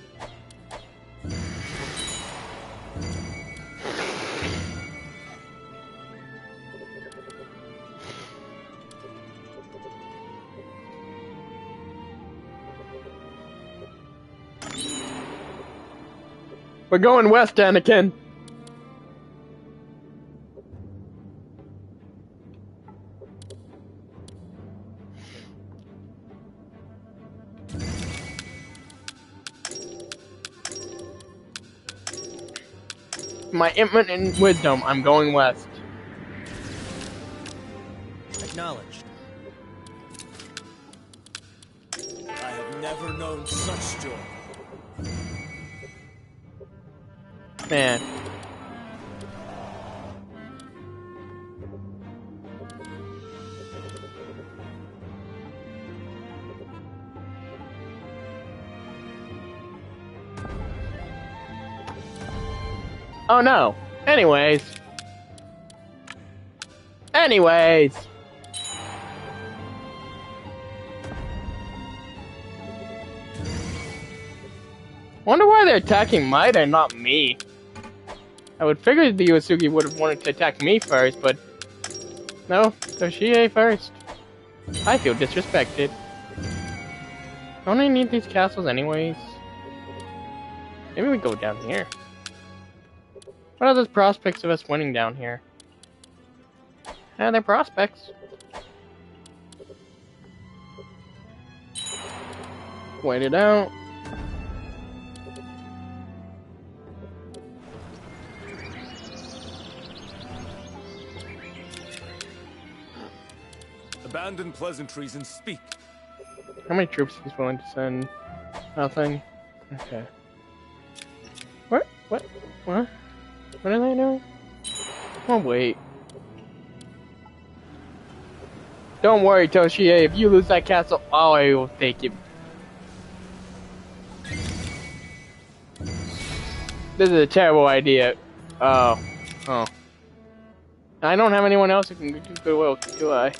We're going west, Anakin. My infinite wisdom, I'm going west. Acknowledged. I have never known such joy. Man. Oh no. Anyways. Wonder why they're attacking Maida and not me. I would figure the Yosugi would have wanted to attack me first, but no, Toshie first. I feel disrespected. Don't I need these castles anyways? Maybe we go down here. What are the prospects of us winning down here? Yeah, they're prospects. Wait it out. Abandon pleasantries and speak. How many troops he's willing to send? Nothing. Okay. What? What? What? What are they doing? Oh, wait. Don't worry, Toshie. If you lose that castle, I will take it. This is a terrible idea. Oh. I don't have anyone else who can do goodwill, do I?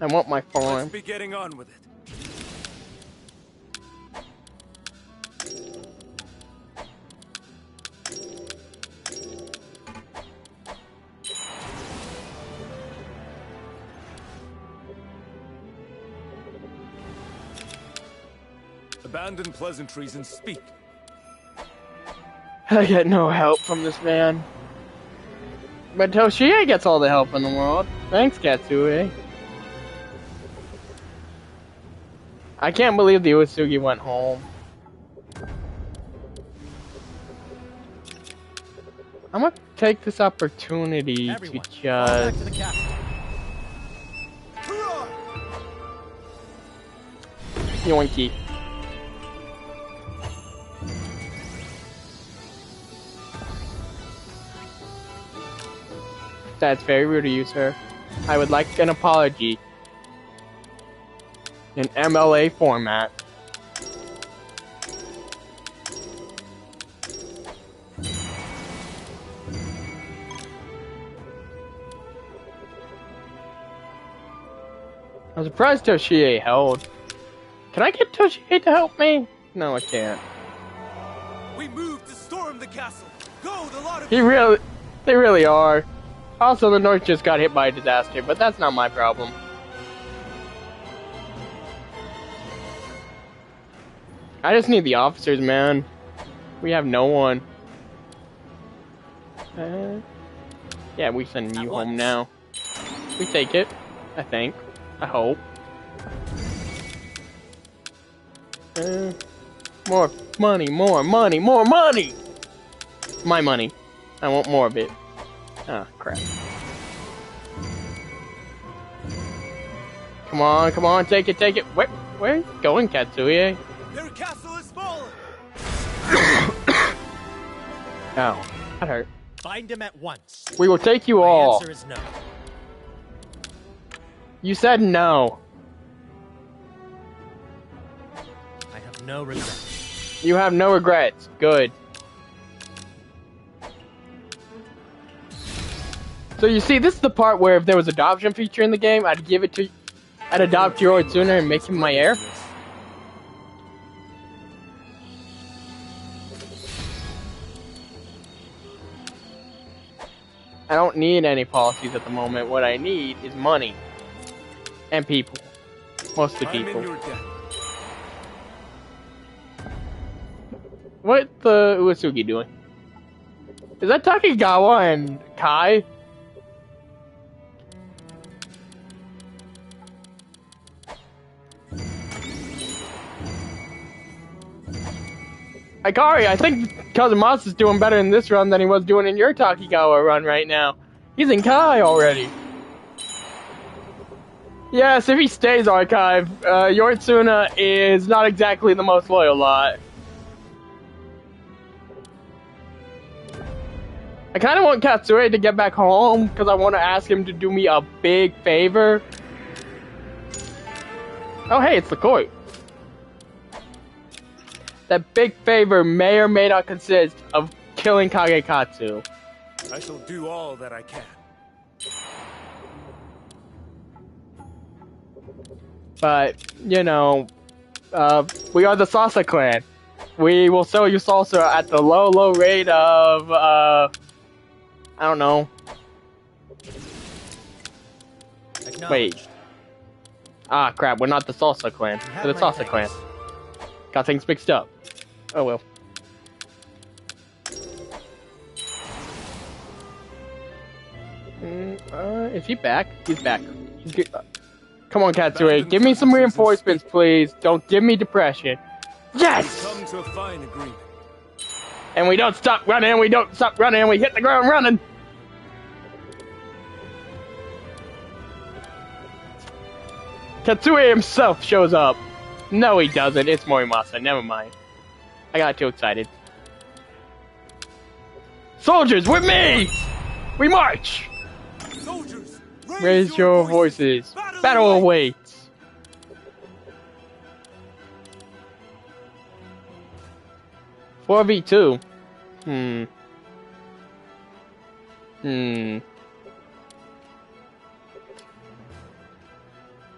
I want my farm. Let's be getting on with it. Abandon pleasantries and speak. I get no help from this man. But Toshie gets all the help in the world. Thanks, Katsue. I can't believe the Uesugi went home. I'm gonna take this opportunity Everyone, to fall back just... to the castle. Yoinky. That's very rude of you, sir. I would like an apology. In MLA format. I'm surprised Toshie held. Can I get Toshie to help me? No, I can't. We move to storm the castle. Go, the lot of They really are. Also, the North just got hit by a disaster, but that's not my problem. I just need the officers, man. We have no one. Yeah, we send you home now. We take it, I think. I hope. More money, more money, more money! My money. I want more of it. Ah, crap. Come on, come on, take it, take it. Where are you going, Katsuie? Their castle is fallen. Ow, that hurt. Bind him at once. We will take you My all. answer is no. You said no. I have no regrets. You have no regrets. Good. So you see, this is the part where if there was an adoption feature in the game, I'd I'd adopt Yoritsuna and make him my heir. I don't need any policies at the moment. What I need is money. And people. Mostly people. What the Uesugi doing? Is that Takigawa and Kai? Ikari, I think Kazumasa's doing better in this run than he was doing in your Takigawa run right now. He's in Kai already. Yes, if he stays Archive, Yoritsuna is not exactly the most loyal lot. I kind of want Katsue to get back home because I want to ask him to do me a big favor. Oh hey, it's the court. That big favor may or may not consist of killing Kagekatsu. I shall do all that I can. But, you know, we are the Salsa clan. We will sell you salsa at the low rate of, I don't know. Wait. Ah, crap, we're not the Salsa clan. We're the Salsa clan. Got things mixed up. Oh well. Is he back? He's back. He's good. Come on, Katsue. Give me some reinforcements, please. Don't give me depression. Yes! Come to a fine agreement. And we don't stop running. We don't stop running. We hit the ground running. Katsue himself shows up. No, he doesn't. It's Morimasa. Never mind. I got too excited. Soldiers, with me! We march! Soldiers, raise your voices. Battle awaits. Four v2.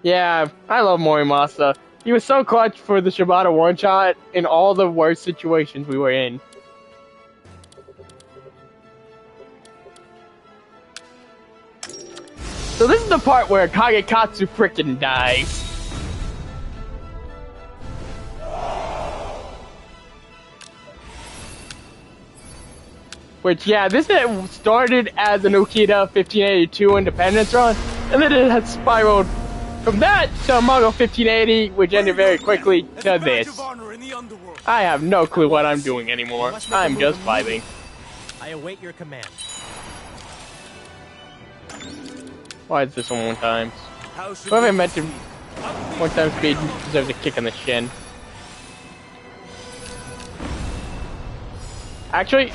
Yeah, I love Morimasa. He was so clutch for the Shibata one-shot in all the worst situations we were in. So this is the part where Kagekatsu frickin' dies. Which, yeah, this started as an Ukida 1582 Independence run, and then it has spiraled from that to Mago 1580, which ended very quickly, to this. I have no clue what I'm doing anymore. I'm just vibing. I await your command. Why is this one times? Whoever mentioned one time speed deserves a kick on the shin. Actually,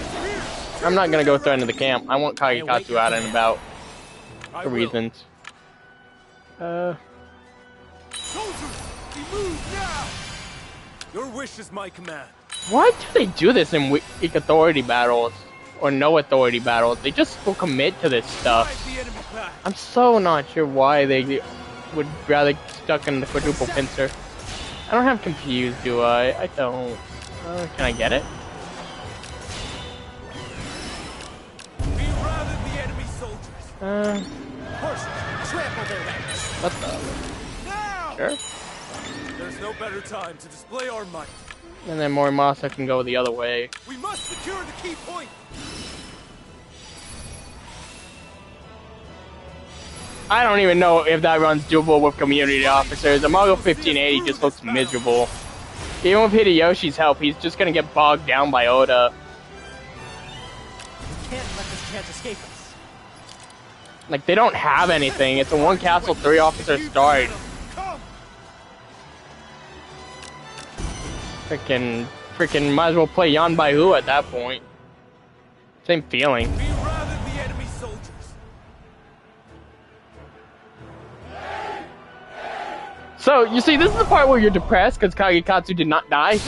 I'm not gonna go threaten the camp. I want Kagekatsu out and about for reasons. Soldiers, we move now. Your wish is my command. Why do they do this in weak authority battles or no authority battles? They just will commit to this stuff. I'm so not sure why they would rather get stuck in the quadruple pincer. I don't have confused, do I? I don't. Can I get it? We routed the enemy soldiers. Horses, trample their ranks. What the? Now! Sure. There's no better time to display our might. And then Morimasa can go the other way. We must secure the key point. I don't even know if that run's doable with community officers. The Mago 1580 just looks miserable. Even with Hideyoshi's help, he's just gonna get bogged down by Oda. We can't let this chance escape us. Like, they don't have anything. It's a 1 castle, 3 officer start. Freaking might as well play Yan Bai Hu at that point. Same feeling. We routed the enemy soldiers. So, you see, this is the part where you're depressed because Kagekatsu did not die.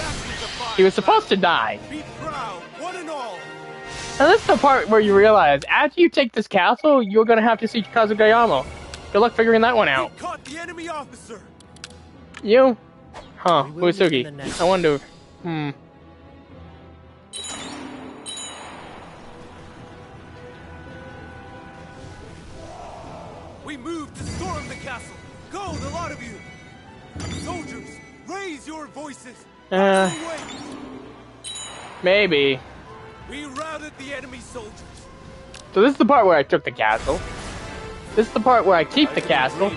He was supposed to die. Be proud, one and all. And this is the part where you realize, after you take this castle, you're gonna have to see Kazugayama. Good luck figuring that one out. We caught the enemy officer. You? Huh, We will meet Uesugi. in the next I wonder. We move to storm the castle. Go, the lot of you. Soldiers, raise your voices. Away. Maybe. We routed the enemy soldiers. So this is the part where I took the castle. This is the part where I keep the castle.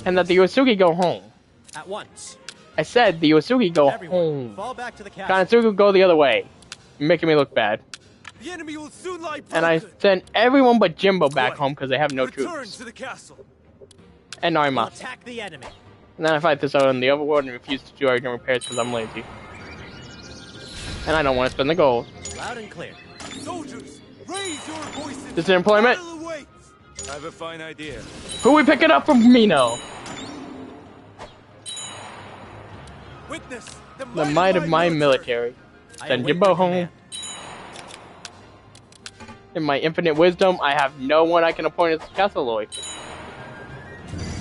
And that the Uesugi go home. At once. I said the Uesugi go Everyone, home. fall back to the castle. Kanetsugu go the other way. You're making me look bad. The enemy will soon lie broken. And I sent everyone but Jimbo back home because they have no Return troops. to the castle. And We'll Narimasa. attack the enemy. And then I fight this out in the overworld and refuse to do our repairs because I'm lazy. And I don't want to spend the gold. Loud and clear. Soldiers, raise your voices. This is employment. Battle awaits. I have a fine idea. Who we picking up from Mino? Witness The might of my military. I Send await Jimbo your home. command. In my infinite wisdom, I have no one I can appoint as Castle Lord.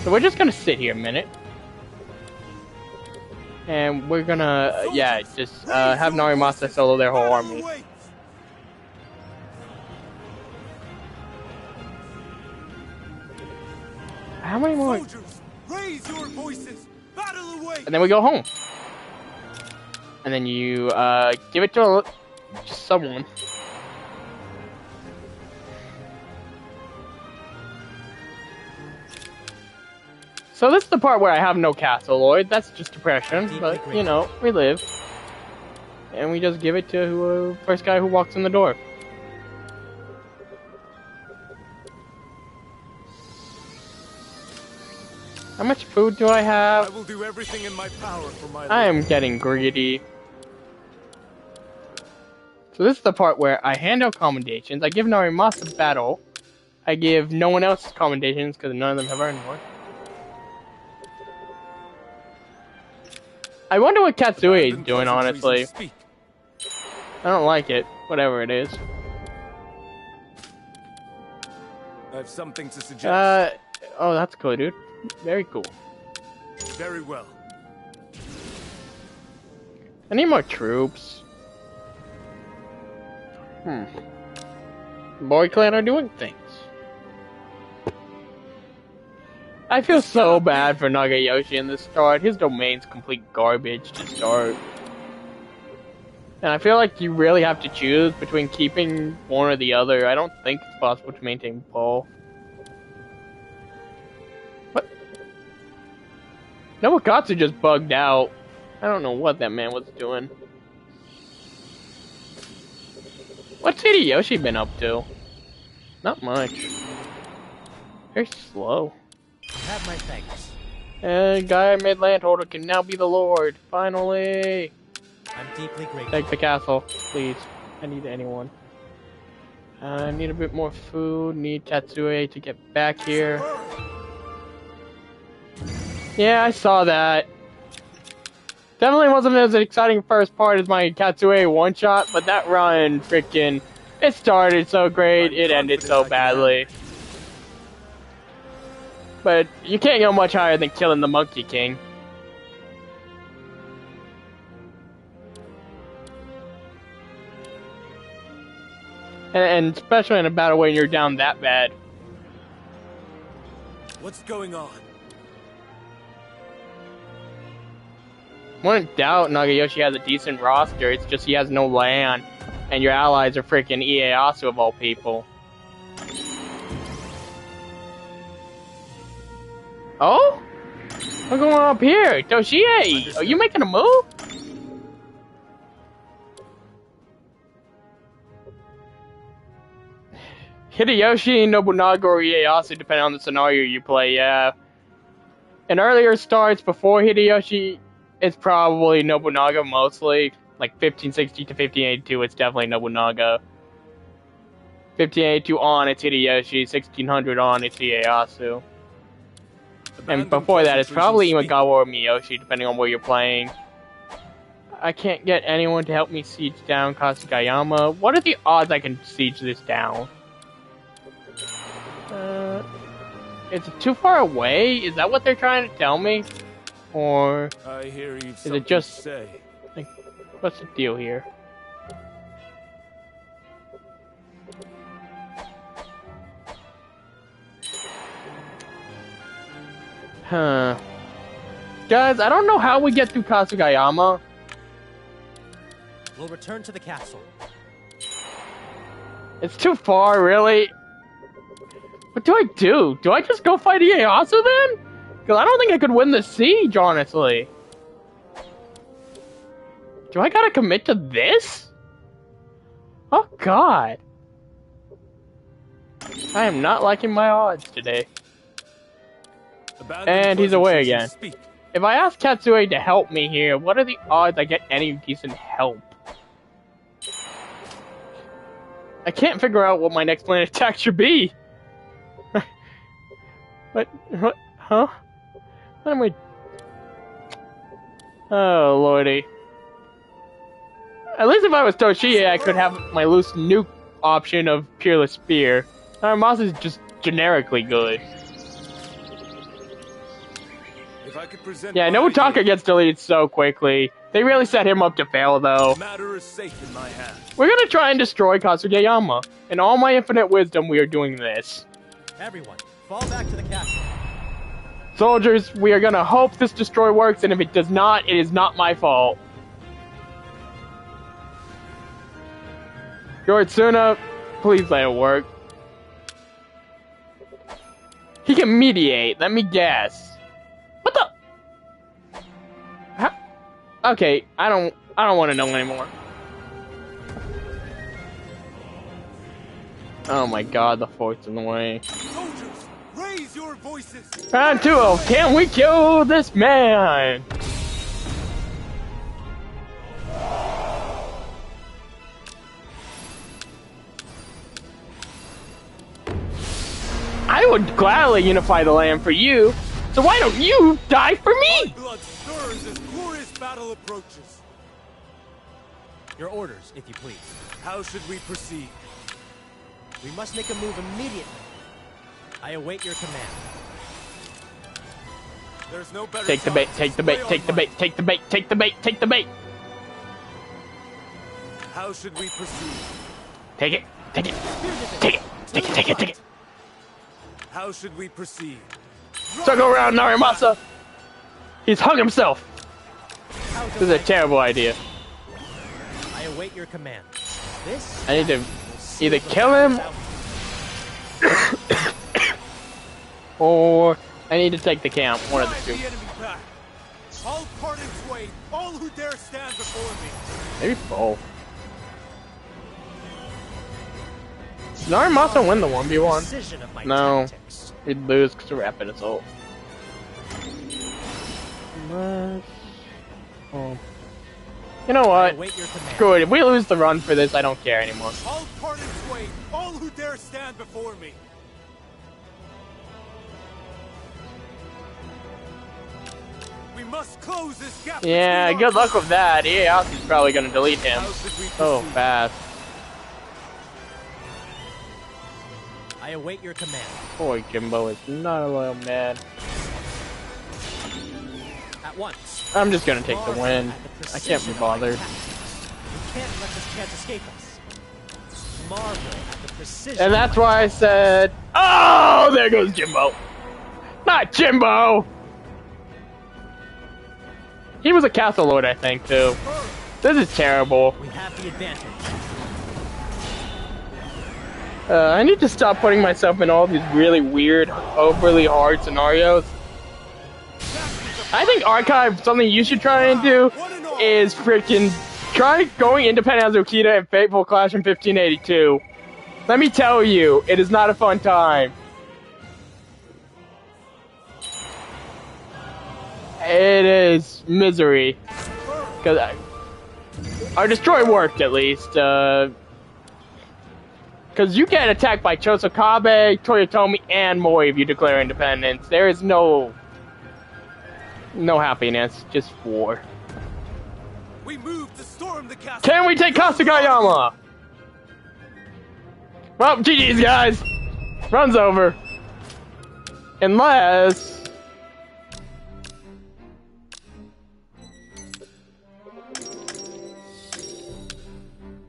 So we're just gonna sit here a minute. And we're gonna, just have Narimasa solo their whole Battle army. awaits. How many more? Soldiers, raise your voices. Battle awaits. And then we go home. And then you give it to just someone. So this is the part where I have no castle lord. That's just depression, but you know, we live. And we just give it to who first guy who walks in the door. How much food do I I have? will do everything in my power for my I lord. am getting greedy. So this is the part where I hand out commendations. I give Narimasa battle. I give no one else commendations because none of them have earned one. I wonder what Katsui is doing, honestly. I don't like it. Whatever it is. I have something to suggest. Oh, that's cool, dude. Very cool. Very well. I need more troops. Boy Clan are doing things. I feel so bad for Nagayoshi in this start. His domain's complete garbage to start. And I feel like you really have to choose between keeping one or the other. I don't think it's possible to maintain both. What? Nobukatsu just bugged out. I don't know what that man was doing. What's Hideyoshi been up to? Not much. Very slow. Have my thanks. And guy I made landholder can now be the lord. Finally. I'm deeply grateful. Take the castle, please. I need anyone. I need a bit more food. Need Tatsue to get back here. Yeah, I saw that. Definitely wasn't as exciting first part as my Katsue one-shot, but that run, freaking, it started so great, it ended so badly. But you can't go much higher than killing the Monkey King. And especially in a battle when you're down that bad. What's going on? Wouldn't doubt Nagayoshi has a decent roster, it's just he has no land. And your allies are freaking Ieyasu of all people. Oh? What's going on up here? Toshie! Are you making a move? Hideyoshi, Nobunaga, or Ieyasu, depending on the scenario you play, yeah. In earlier starts, before Hideyoshi, it's probably Nobunaga mostly. Like 1560 to 1582, it's definitely Nobunaga. 1582 on, it's Hideyoshi. 1600 on, it's Ieyasu. And before that, it's probably Imagawa or Miyoshi, depending on where you're playing. I can't get anyone to help me siege down Kasugayama. What are the odds I can siege this down? Is it too far away? Is that what they're trying to tell me? Or I hear you've is it just to say. like, what's the deal here? Huh. Guys, I don't know how we get through Kasugayama. We'll return to the castle. It's too far, really. What do I do? Do I just go fight Ieyasu then? Because I don't think I could win the siege, honestly. Do I gotta commit to this? Oh, God. I am not liking my odds today. And he's away again. If I ask Katsue to help me here, what are the odds I get any decent help? I can't figure out what my next planned attack should be. What? Huh? What am I? Oh, lordy. At least if I was Toshie, I could have my loose nuke option of Peerless Spear. Moss is just generically good. If I could present Yeah, Nobutaka gets deleted so quickly. They really set him up to fail, though. The matter is safe in my hands. We're gonna try and destroy Kasugayama. In all my infinite wisdom, we are doing this. Everyone, fall back to the castle. Soldiers, we are gonna hope this destroy works, and if it does not, it is not my fault. Yoritsuna, please let it work. He can mediate, let me guess. What the? How? Okay, I don't want to know anymore. Oh my God, the fort's in the way. Soldiers, raise your voices. Round 2, can we kill this man? I would gladly unify the land for you, so why don't you die for me? My blood stirs as glorious battle approaches. Your orders, if you please. How should we proceed? We must make a move immediately. I await your command. There's no better Take the bait, take the bait, take the bait, take the bait, take the bait, take the bait. How should we proceed? Take it, take it, take it, take it, take it, take it. How should we proceed? Circle around Narimasa. He's hung himself. This is a terrible idea. I await your command. This I need to either kill him or I need to take the camp. One of the two. The enemy back. All part its way. All who dare stand before me. Maybe both. Did Narimasa win the 1v1? precision of my No. tactics. He'd lose because of rapid assault. Oh. You know I what? await your command. Screw it. If we lose the run for this, I don't care anymore. All part its way. All who dare stand before me. We must close this gap. Yeah, between our good luck with that. Ieyasu's probably gonna delete him. How should we So proceed? fast. I await your command. Boy, Jimbo is not a loyal man. At once. I'm just gonna take the Marvel win. at the I can't be precision of my bothered. tactics. We can't let this chance escape us. Marvel at the precision. And that's of my why I said, oh, there goes Jimbo. Not Jimbo. He was a castle lord, I think, too. This is terrible. We have the advantage. I need to stop putting myself in all these really weird, overly hard scenarios. I think Archive, something you should try and do, is freaking try going independent as Okita and Fateful Clash in 1582. Let me tell you, it is not a fun time. It is misery. Because our destroy worked at least. Because you get attacked by Chosokabe, Toyotomi, and Moi if you declare independence. There is no happiness, just war. We move to storm the castle. Can we take Kasugayama? Well, GG's, guys. Run's over. Unless...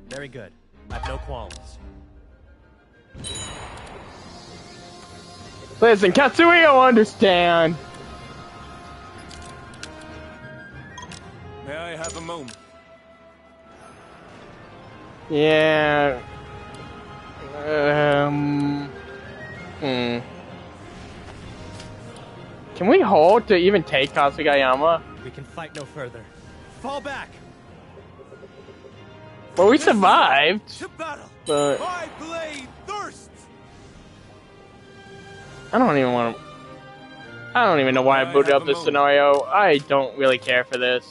Very good. I've no qualms. Listen, Katsuhio, understand. May I have a moment? Yeah. Can we hold to even take Kasugayama? We can fight no further. Fall back! Well, we survived. To battle! But My blade thirsts! I don't even want to... I don't even know why I booted up this scenario. I don't really care for this.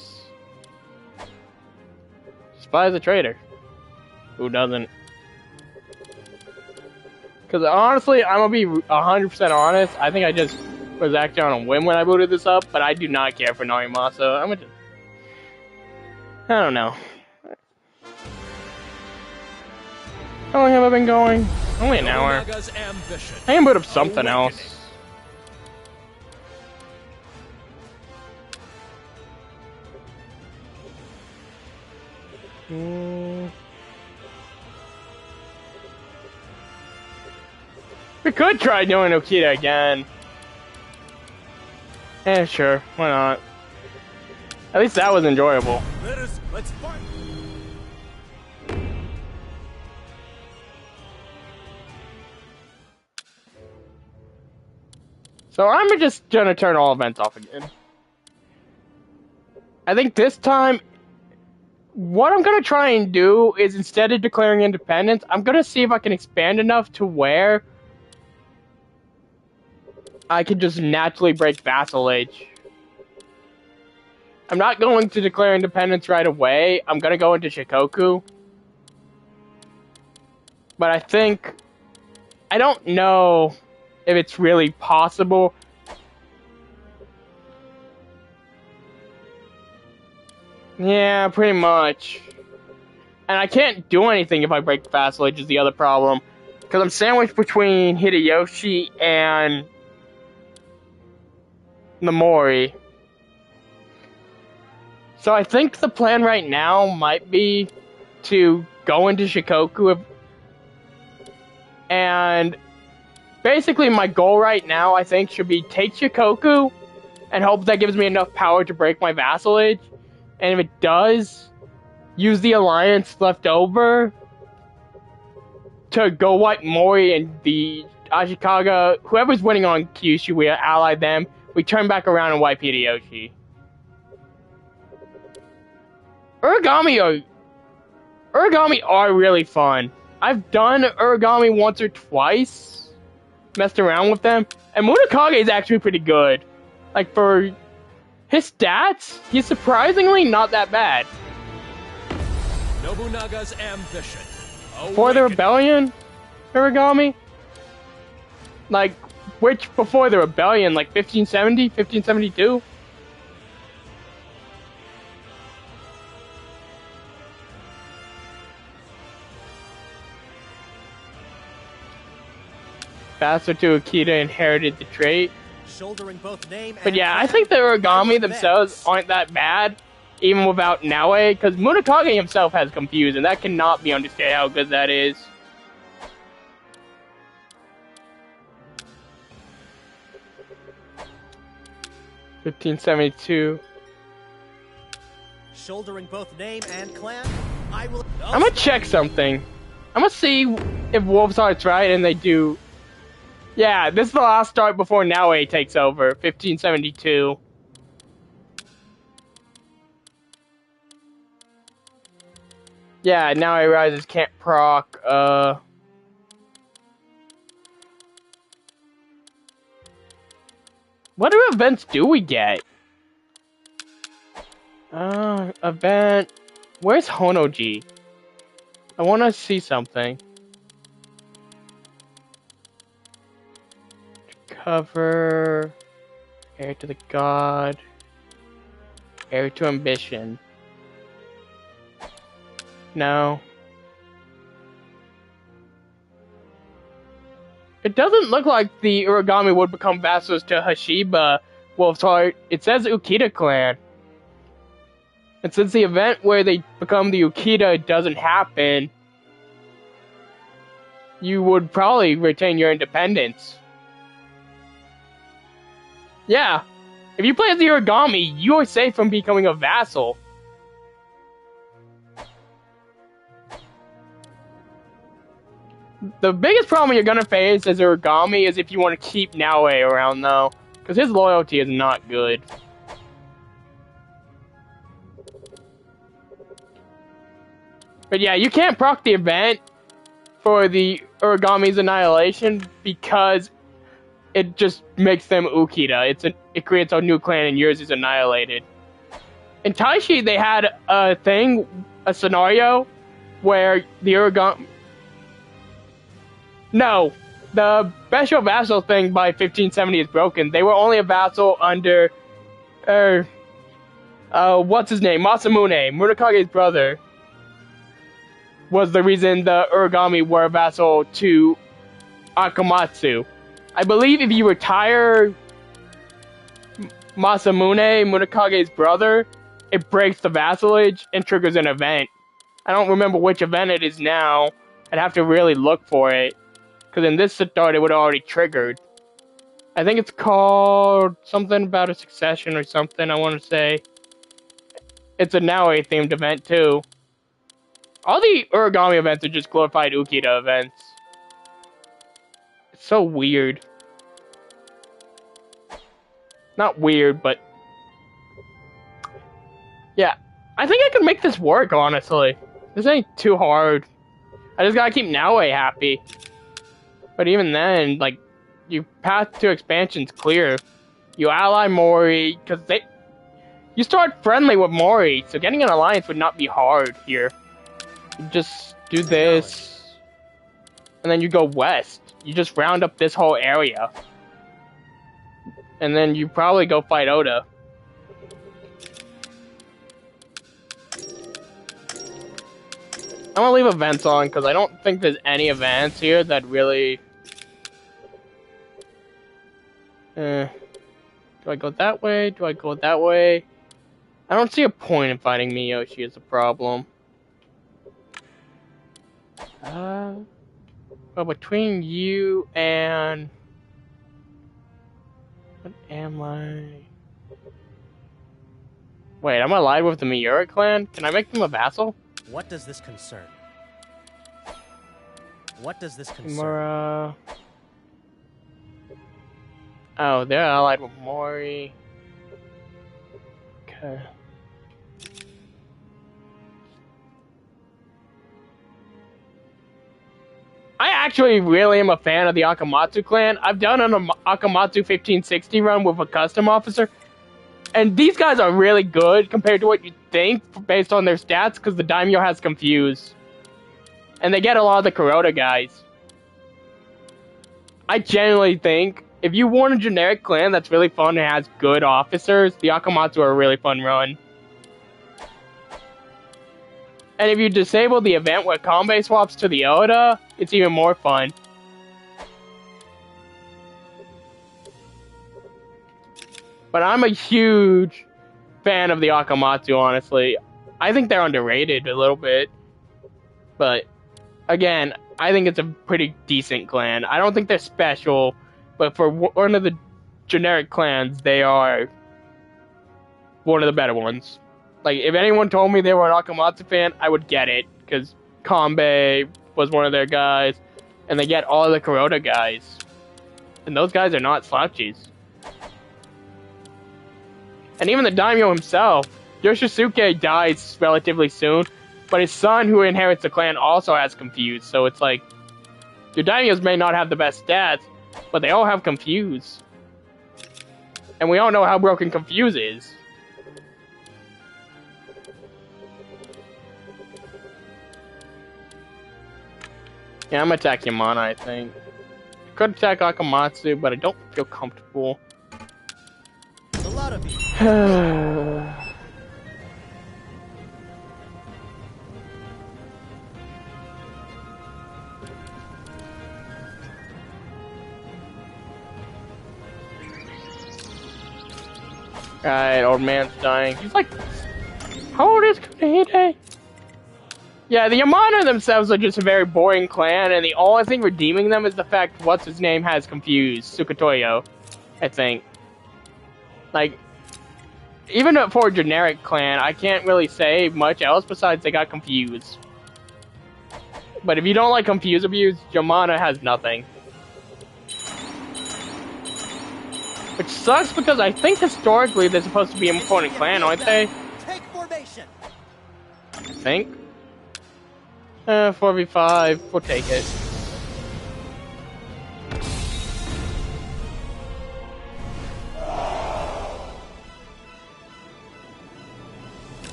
Spy is a traitor. Who doesn't? Because honestly, I'm going to be 100% honest. I think I just was acting on a whim when I booted this up, but I do not care for Noima, so I'm going to... I don't know. How long have I been going? Only an hour. Nobunaга's ambition. I can boot up something else. We could try doing Okita again. Yeah, sure. Why not? At least that was enjoyable. Let's fight! So I'm just gonna turn all events off again. I think this time, what I'm gonna try and do is instead of declaring independence, I'm gonna see if I can expand enough to where I can just naturally break vassalage. I'm not going to declare independence right away. I'm gonna go into Shikoku. But I think... I don't know if it's really possible. Yeah, pretty much. And I can't do anything if I break vassalage is the other problem. Because I'm sandwiched between Hideyoshi and Nomori. So I think the plan right now might be to go into Shikoku and basically my goal right now I think should be take Shikoku and hope that gives me enough power to break my vassalage, and if it does, use the alliance left over to go wipe Mori and the Ashikaga. Whoever's winning on Kyushu, we ally them. We turn back around and wipe Hideyoshi. Origami are really fun. I've done Origami once or twice, messed around with them, and Munakage is actually pretty good. Like, for his stats, he's surprisingly not that bad. Nobunaga's ambition. Before the rebellion, Origami? Like, which before the rebellion, like 1570, 1572? Faster to Akita inherited the trait. Shouldering both name But yeah, I think the Origami themselves aren't that bad, even without Naue, because Munakage himself has confused, and that cannot be understood how good that is. $1572. Shouldering both name and clan, I will. I'm gonna check something. I'm gonna see if Wolf's Heart's right, and they do. Yeah, this is the last start before Naue takes over. 1572. Yeah, Naue Rises can't proc. What events do we get? Event. Where's Honoji? I want to see something. Cover. Heir to the God. Heir to Ambition. No. It doesn't look like the Uragami would become vassals to Hashiba Wolf's Heart. It says Ukita clan. And since the event where they become the Ukita doesn't happen, you would probably retain your independence. Yeah. If you play as the Uragami, you are safe from becoming a vassal. The biggest problem you're gonna face as Uragami is if you want to keep Naue around, though. Because his loyalty is not good. But yeah, you can't proc the event for the Uragami's annihilation because it just makes them Ukita. It creates a new clan and yours is annihilated. In Taishi, they had a scenario where the Uragami... No, the special vassal thing by 1570 is broken. They were only a vassal under, what's his name? Masamune, Munakage's brother, was the reason the Uragami were a vassal to Akamatsu. I believe if you retire Masamune, Munakage's brother, it breaks the vassalage and triggers an event. I don't remember which event it is now. I'd have to really look for it. Because in this start, it would have already triggered. I think it's called something about a succession or something, I want to say. It's a Naue themed event, too. All the Uragami events are just glorified Ukita events. It's so weird. Not weird, but... Yeah. I think I can make this work, honestly. This ain't too hard. I just gotta keep Naue happy. But even then, like, your path to expansion's clear. You ally Mori, because you start friendly with Mori, so getting an alliance would not be hard here. You just do this, and then you go west. You just round up this whole area. And then you probably go fight Oda. I'm gonna leave events on, because I don't think there's any events here that really... do I go that way? Do I go that way? I don't see a point in fighting Miyoshi is a problem. Well, between you and... What am I? Wait, I'm allied with the Miura clan? Can I make them a vassal? What does this concern? What does this concern? Kimura... Oh, they're allied with Mori. Okay. I actually really am a fan of the Akamatsu clan. I've done an Akamatsu 1560 run with a custom officer. And these guys are really good compared to what you'd think based on their stats, because the Daimyo has Confuse. And they get a lot of the Kuroda guys. I genuinely think, if you want a generic clan that's really fun and has good officers, the Akamatsu are a really fun run. And if you disable the event where Kanbei swaps to the Oda, it's even more fun. But I'm a huge fan of the Akamatsu, honestly. I think they're underrated a little bit. But, again, I think it's a pretty decent clan. I don't think they're special, but for one of the generic clans, they are one of the better ones. Like, if anyone told me they were an Akamatsu fan, I would get it, because Kanbei was one of their guys, and they get all the Kuroda guys. And those guys are not slouchies. And even the Daimyo himself, Yoshisuke dies relatively soon, but his son who inherits the clan also has Confuse, so it's like, your Daimyos may not have the best stats, but they all have Confuse. And we all know how broken Confuse is. Yeah, I'm gonna attack Yamana, I think. I could attack Akamatsu, but I don't feel comfortable. A lot of you. Alright, old man's dying. He's like, how old is Kunihide? Yeah, the Yamana themselves are just a very boring clan, and the only thing redeeming them is the fact what's his name has confused Sukutoyo, I think. Like, even for a generic clan, I can't really say much else besides they got confused. But if you don't like confuse abuse, Yamana has nothing. Which sucks because I think historically they're supposed to be an important clan, aren't they? Take formation. I think. 4v5, we'll take it.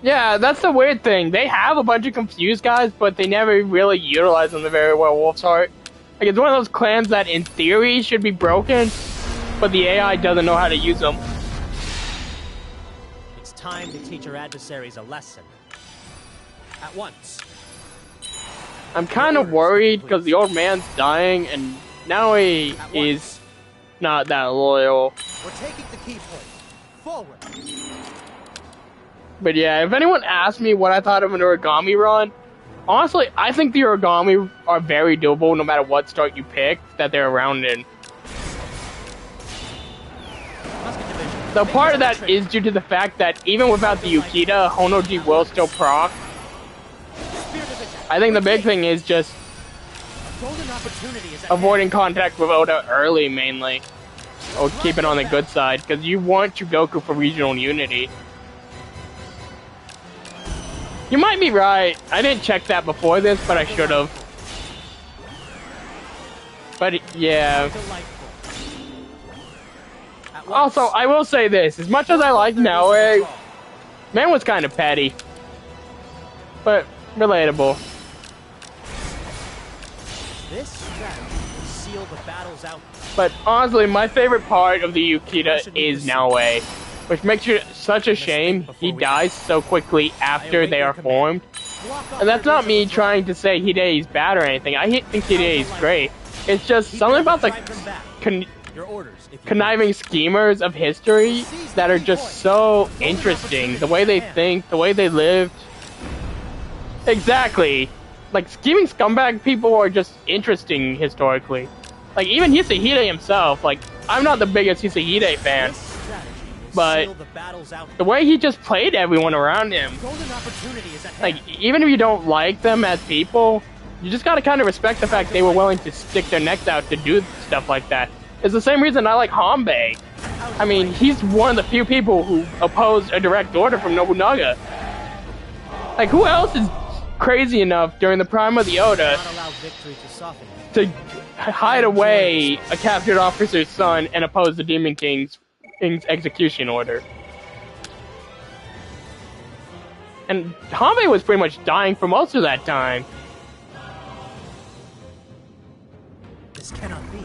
Yeah, that's the weird thing. They have a bunch of confused guys, but they never really utilize them very well, Wolf's Heart. Like, it's one of those clans that, in theory, should be broken, but the AI doesn't know how to use them. It's time to teach our adversaries a lesson. At once. I'm kind of worried because the old man's dying, and now he is not that loyal. We're taking the key point. Forward. But yeah, if anyone asks me what I thought of an origami run, honestly, I think the origami are very doable no matter what start you pick that they're around in. So part of that is due to the fact that even without the Yukita, Honoji will still proc. I think the big thing is just avoiding contact with Oda early, mainly. Or keeping on the good side, because you want Chugoku for regional unity. You might be right. I didn't check that before this, but I should have. But yeah. Also, I will say this. As much as I like Naoe, man was kind of petty. But relatable. This strategy will seal the battles out. But honestly, my favorite part of the Yukita is Naoe. Which makes it such a shame he dies so quickly after they are formed. And that's not me trying to say Hide's bad or anything. I think Hide's great. It's just something about the conniving schemers of history that are just so interesting. The way they think, the way they lived. Exactly. Like, scheming scumbag people are just interesting historically. Like, even Hisahide himself, like, I'm not the biggest Hisahide fan. But the way he just played everyone around him, like, even if you don't like them as people, you just gotta kind of respect the fact they were willing to stick their necks out to do stuff like that. It's the same reason I like Hanbei. I mean, he's one of the few people who opposed a direct order from Nobunaga. Like, who else is crazy enough during the prime of the Oda to hide away a captured officer's son and oppose the Demon King's execution order? And Hanbei was pretty much dying for most of that time. This cannot be.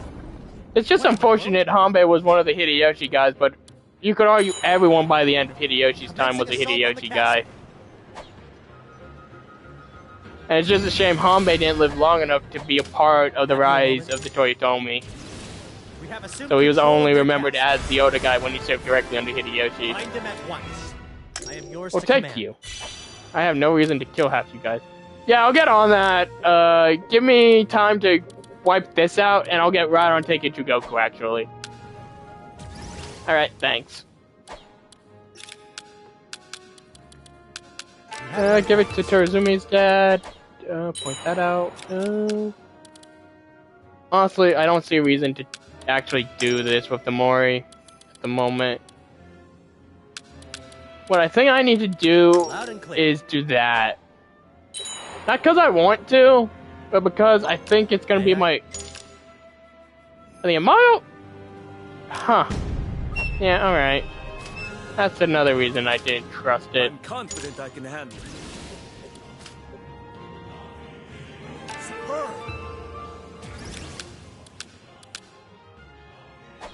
It's just unfortunate Hanbei was one of the Hideyoshi guys, but you could argue everyone by the end of Hideyoshi's time was a Hideyoshi guy. And it's just a shame Hanbei didn't live long enough to be a part of the rise of the Toyotomi. So he was only remembered as the Oda guy when he served directly under Hideyoshi. Well, take you. I have no reason to kill half you guys. Yeah, I'll get on that. Give me time to wipe this out, and I'll get right on taking Chugoku, actually. Alright, thanks. Give it to Torizumi's dad. Point that out. Honestly, I don't see a reason to actually do this with the Mori at the moment. What I think I need to do is do that. Not because I want to, but because I think it's going to be my... The Amayo? Huh. Yeah, alright. That's another reason I didn't trust it. I'm confident I can handle it.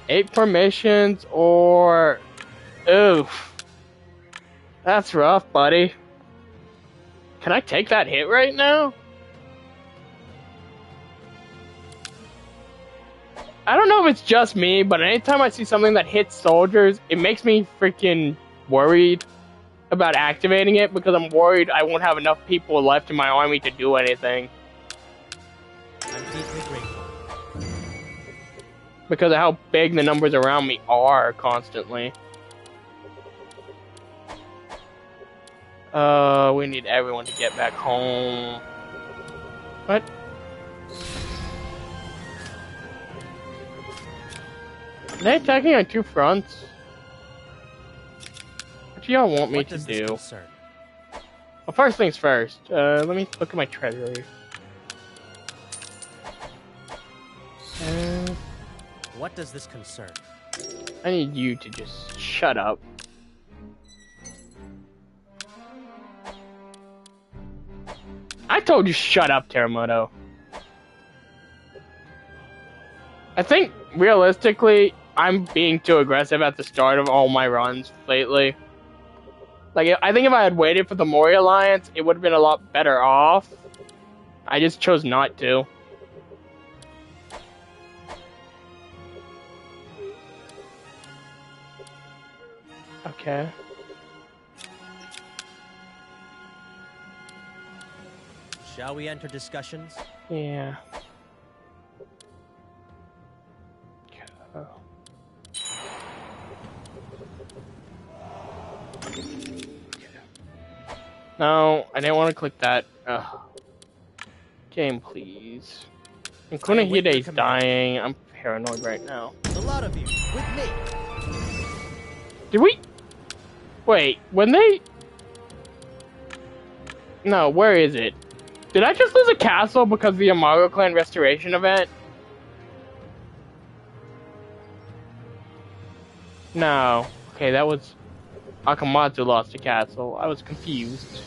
8 formations or... Oof. That's rough, buddy. Can I take that hit right now? I don't know if it's just me, but anytime I see something that hits soldiers, it makes me freaking worried about activating it because I'm worried I won't have enough people left in my army to do anything. I'm deeply grateful. Because of how big the numbers around me are constantly. We need everyone to get back home. What? Are they attacking on two fronts? What do y'all want me to do? Concern? Well, first things first. Let me look at my treasury. What does this concern? I need you to just shut up. I told you shut up, Teramoto. I think, realistically, I'm being too aggressive at the start of all my runs lately. Like, I think if I had waited for the Mori Alliance, it would have been a lot better off. I just chose not to. Okay. Shall we enter discussions? Yeah. No, I didn't want to click that. Ugh. Game, please. And Kunahide's dying. I'm paranoid right now. A lot of you, with me. Did we? Wait, when they? No, where is it? Did I just lose a castle because of the Amago Clan restoration event? No. Okay, that was Akamatsu lost a castle. I was confused.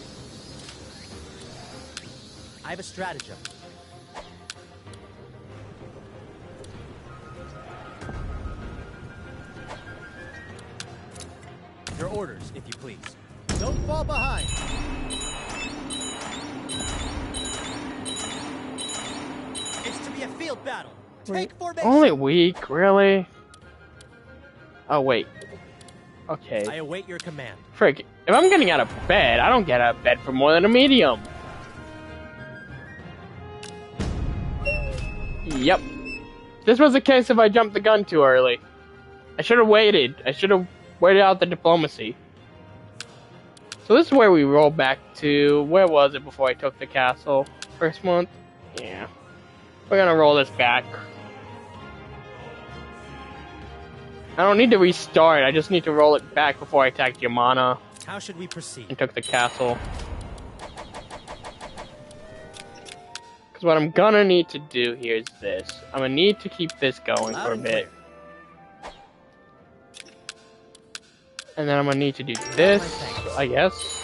I have a stratagem. Your orders, if you please. Don't fall behind. It's to be a field battle. Take formation. Only a week, really? Oh wait. Okay. I await your command. Frick, if I'm getting out of bed, I don't get out of bed for more than a medium. Yep. This was the case if I jumped the gun too early. I should have waited. I should have waited out the diplomacy. So this is where we roll back to... Where was it before I took the castle? First month? Yeah. We're gonna roll this back. I don't need to restart, I just need to roll it back before I attacked Yamana. How should we proceed? And took the castle. Because what I'm gonna need to do here is this. I'm gonna need to keep this going for a bit. And then I'm gonna need to do this, I guess.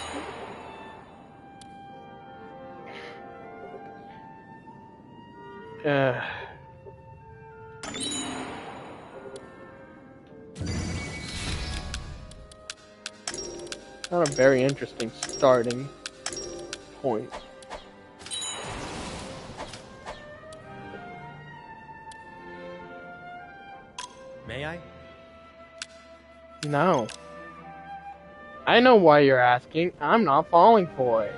Not a very interesting starting point. May I? No. I know why you're asking. I'm not falling for it.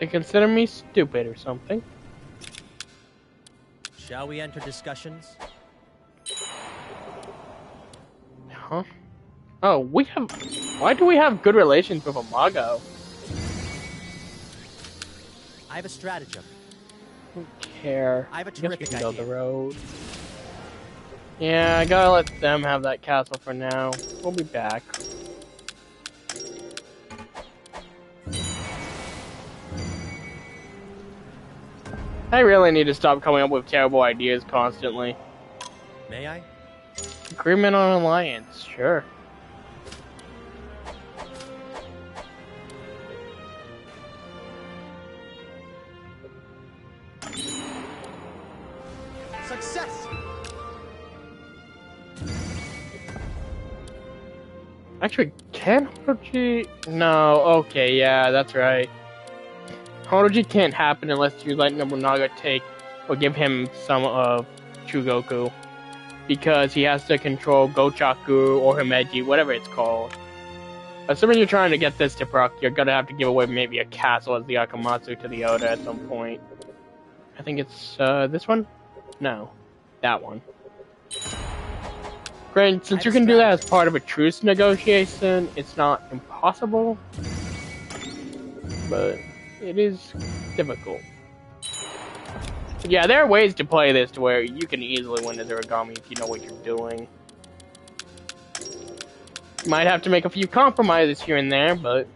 They consider me stupid or something. Shall we enter discussions? Huh? Oh, we have... Why do we have good relations with Amago? I have a stratagem. I don't care. I have a guess we terrific can go idea. the road. Yeah, I gotta let them have that castle for now. We'll be back. I really need to stop coming up with terrible ideas constantly. May I? Agreement on alliance, sure. Success! Actually, Can Horoji? No, okay, yeah, that's right. Horoji can't happen unless you let Nobunaga take or give him some of Chugoku. Because he has to control Gochaku or Himeji, whatever it's called. Assuming you're trying to get this to proc, you're gonna have to give away maybe a castle as the Akamatsu to the Oda at some point. I think it's this one? No, that one. Granted, since you can do that as part of a truce negotiation, it's not impossible, but it is difficult. But yeah, there are ways to play this to where you can easily win as origami if you know what you're doing. You might have to make a few compromises here and there, but...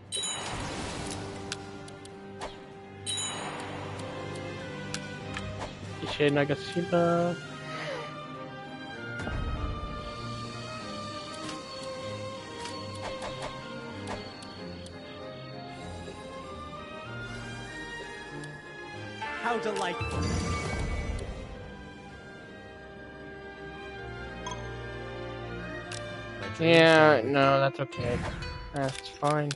Ishe Nagashima... How delightful. Yeah, no, that's okay. That's fine.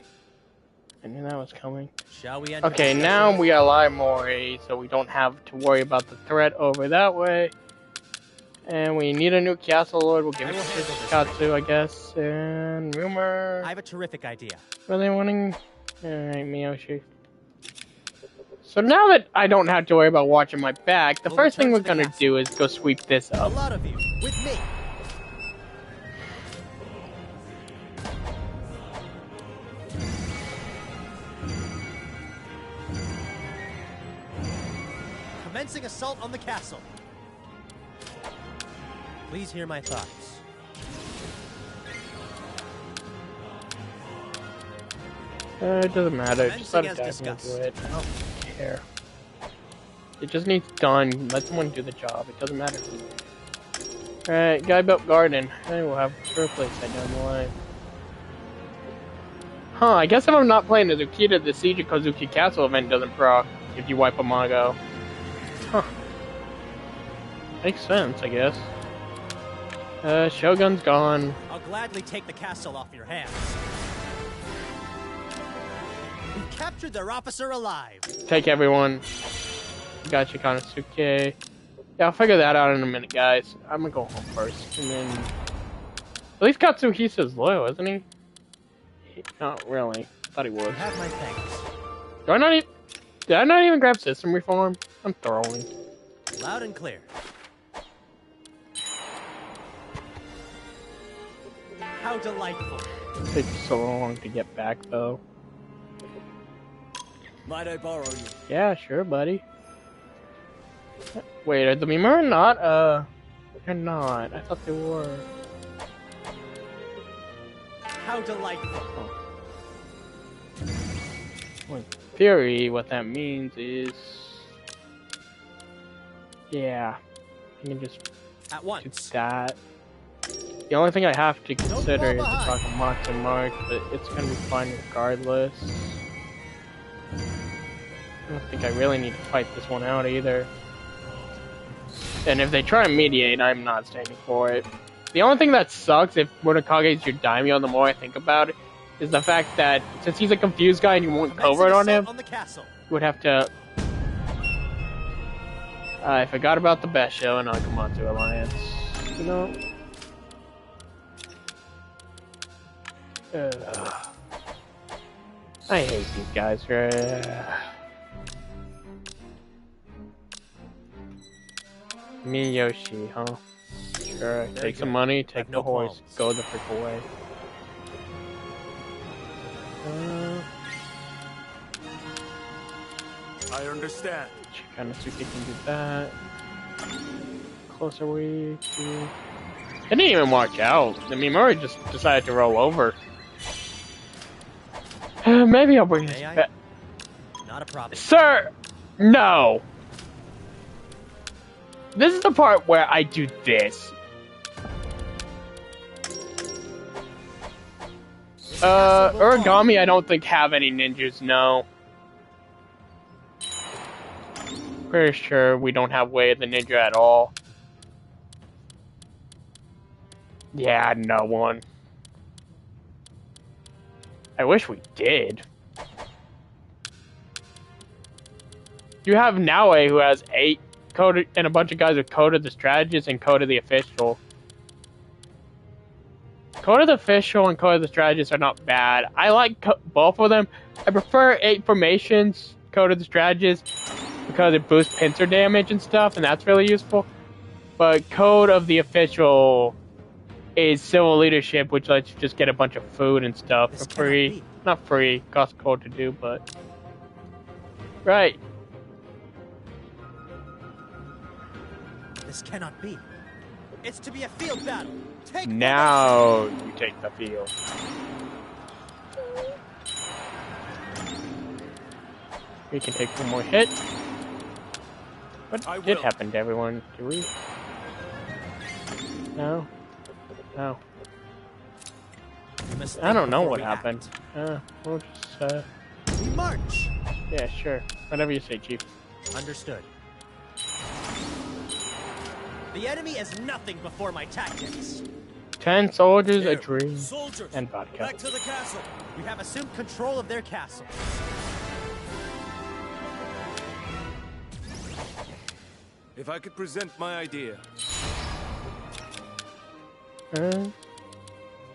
I knew that was coming. Shall we enter? Okay, now we ally Mori, so we don't have to worry about the threat over that way. And we need a new castle lord. We'll give it to Shikatsu, I guess. And rumor. I have a terrific idea. Really wanting. Alright, Miyoshi. So now that I don't have to worry about watching my back, the first thing we're gonna do is go sweep this up. A lot of you, with me. Commencing assault on the castle. Please hear my thoughts. It doesn't matter. Just let it dive into it. I don't care. It just needs done. Let someone do the job. It doesn't matter who. Alright, guy built garden. I will have a place down the line. Huh, I guess if I'm not playing as Ukita, the Siege of Kozuki Castle event doesn't proc if you wipe a Mago. Huh. Makes sense, I guess. Shogun's gone. I'll gladly take the castle off your hands. We captured their officer alive. Take everyone. Gotcha, Konosuke. Yeah, I'll figure that out in a minute, guys. I'm gonna go home first, and then... At least Katsuhisa's loyal, isn't he? Not really. Thought he was. Have my thanks. Did I not even grab system reform? I'm throwing. Loud and clear. How delightful. It takes so long to get back, though. Might I borrow you? Yeah, sure, buddy. Wait, are the Mimura not? They're not. I thought they were. How delightful. Oh. Well, in theory, what that means is... Yeah. You can just at do once. that. The only thing I have to consider is the Bakamatsu mark, but it's gonna be fine regardless. I don't think I really need to fight this one out either. And if they try and mediate, I'm not standing for it. The only thing that sucks if Munakage is your daimyo, the more I think about it, is the fact that since he's a confused guy and you won't covert on him, you would have to... I forgot about the Besho and Akamatsu alliance. You know? I hate these guys. Miyoshi, huh? Sure, take some money, take the horse, go the frick away. I understand. Konosuke can do that. Closer we to... I didn't even march out. I mean, Murray just decided to roll over. Maybe I'll bring this back. Not a problem. Sir! No! This is the part where I do this. Origami I don't think have any ninjas, no. Pretty sure we don't have Way of the Ninja at all. Yeah, no one. I wish we did. You have Naue, who has 8 coded, and a bunch of guys with Code of the Strategist and Code of the Official. Code of the Official and Code of the Strategist are not bad. I like both of them. I prefer 8 Formations, Code of the Strategist, because it boosts pincer damage and stuff, and that's really useful. But Code of the Official is Civil Leadership, which lets you just get a bunch of food and stuff for free. Not free, costs gold to do, but... Right. This cannot be. It's to be a field battle. Take now you take the field. We can take 1 more hit. What did happen to everyone? Do we? No. No. I don't know what happened. We'll just, march! Yeah, sure. Whatever you say, Chief. Understood. The enemy is nothing before my tactics. 10 soldiers, a dream, Soldiers, and vodka. back to the castle. We have assumed control of their castle. If I could present my idea.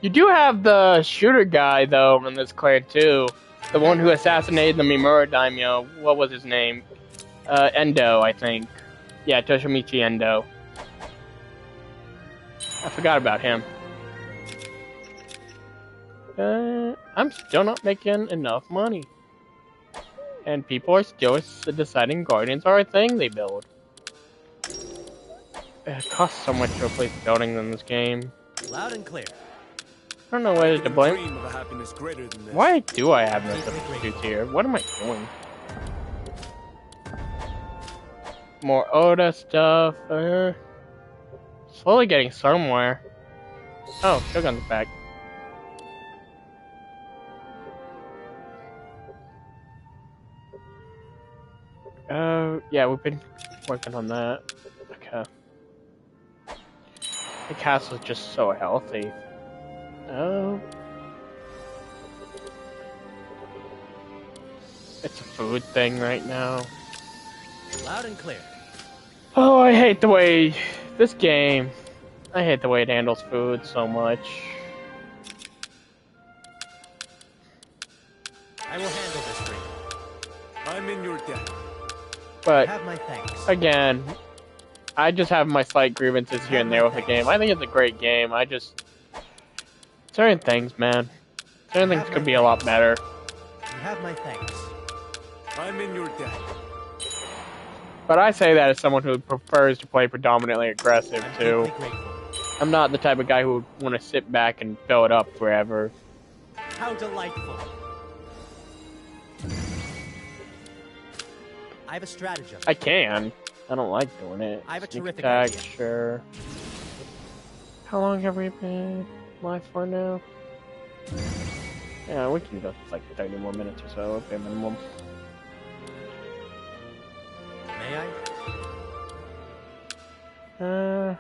You do have the shooter guy, though, in this clan, too. The one who assassinated the Mimura daimyo. What was his name? Endo, I think. Yeah, Toshimitsu Endo. I forgot about him. I'm still not making enough money. And people are still deciding Guardians are a thing they build. It costs so much to replace buildings in this game. Loud and clear. I don't know whether to blame. Dream of a happiness greater than this. Why do I have no substitutes here? What am I doing? More Oda stuff. Slowly getting somewhere. Oh, Shogun's back. Yeah, we've been working on that. Okay. The castle's just so healthy. Oh. It's a food thing right now. Loud and clear. Oh, I hate the way this game. I hate the way it handles food so much. I will handle this for you. I'm in your debt. But Have my thanks. again, I just have my slight grievances here and there with the game. I think it's a great game. I just certain things, man. Certain things could be a lot better. You have my thanks. I'm in your debt. But I say that as someone who prefers to play predominantly aggressive I'm too. deeply grateful. I'm not the type of guy who would want to sit back and fill it up forever. How delightful. I have a stratagem. I can. I don't like doing it. I have a Sneak terrific attack, idea. sure. How long have we been live for now? Yeah, we can go like 30 more minutes or so, okay, minimum. May I?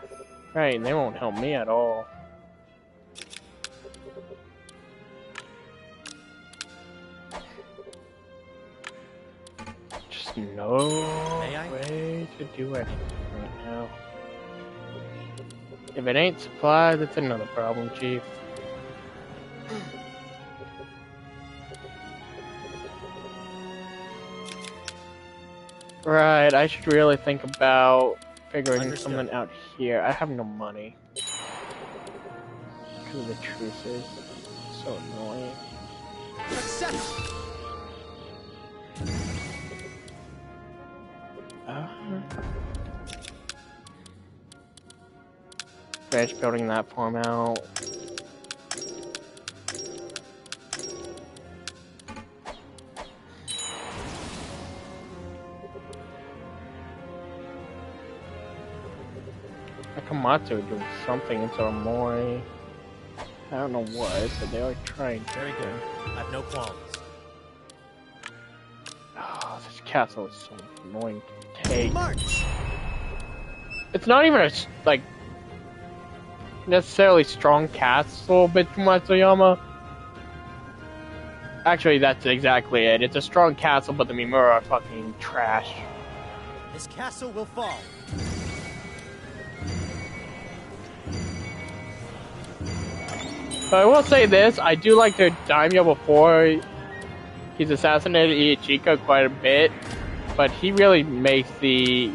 Right, they won't help me at all. Just no way to do anything right now. If it ain't supplies, it's another problem, Chief. Right, I should really think about figuring something out here. I have no money. Because of the truces. So annoying. Success! Finish building that farm out. Akamatsu are doing something into Amori. I don't know what, but they are trying. Very good. I have no qualms. Oh, this castle is so annoying to take. March! It's not even a, like, necessarily strong castle, Matsuyama. Actually, that's exactly it. It's a strong castle, but the Mimura are fucking trash. This castle will fall. But I will say this, I do like their daimyo before he's assassinated Ichika quite a bit, but he really makes the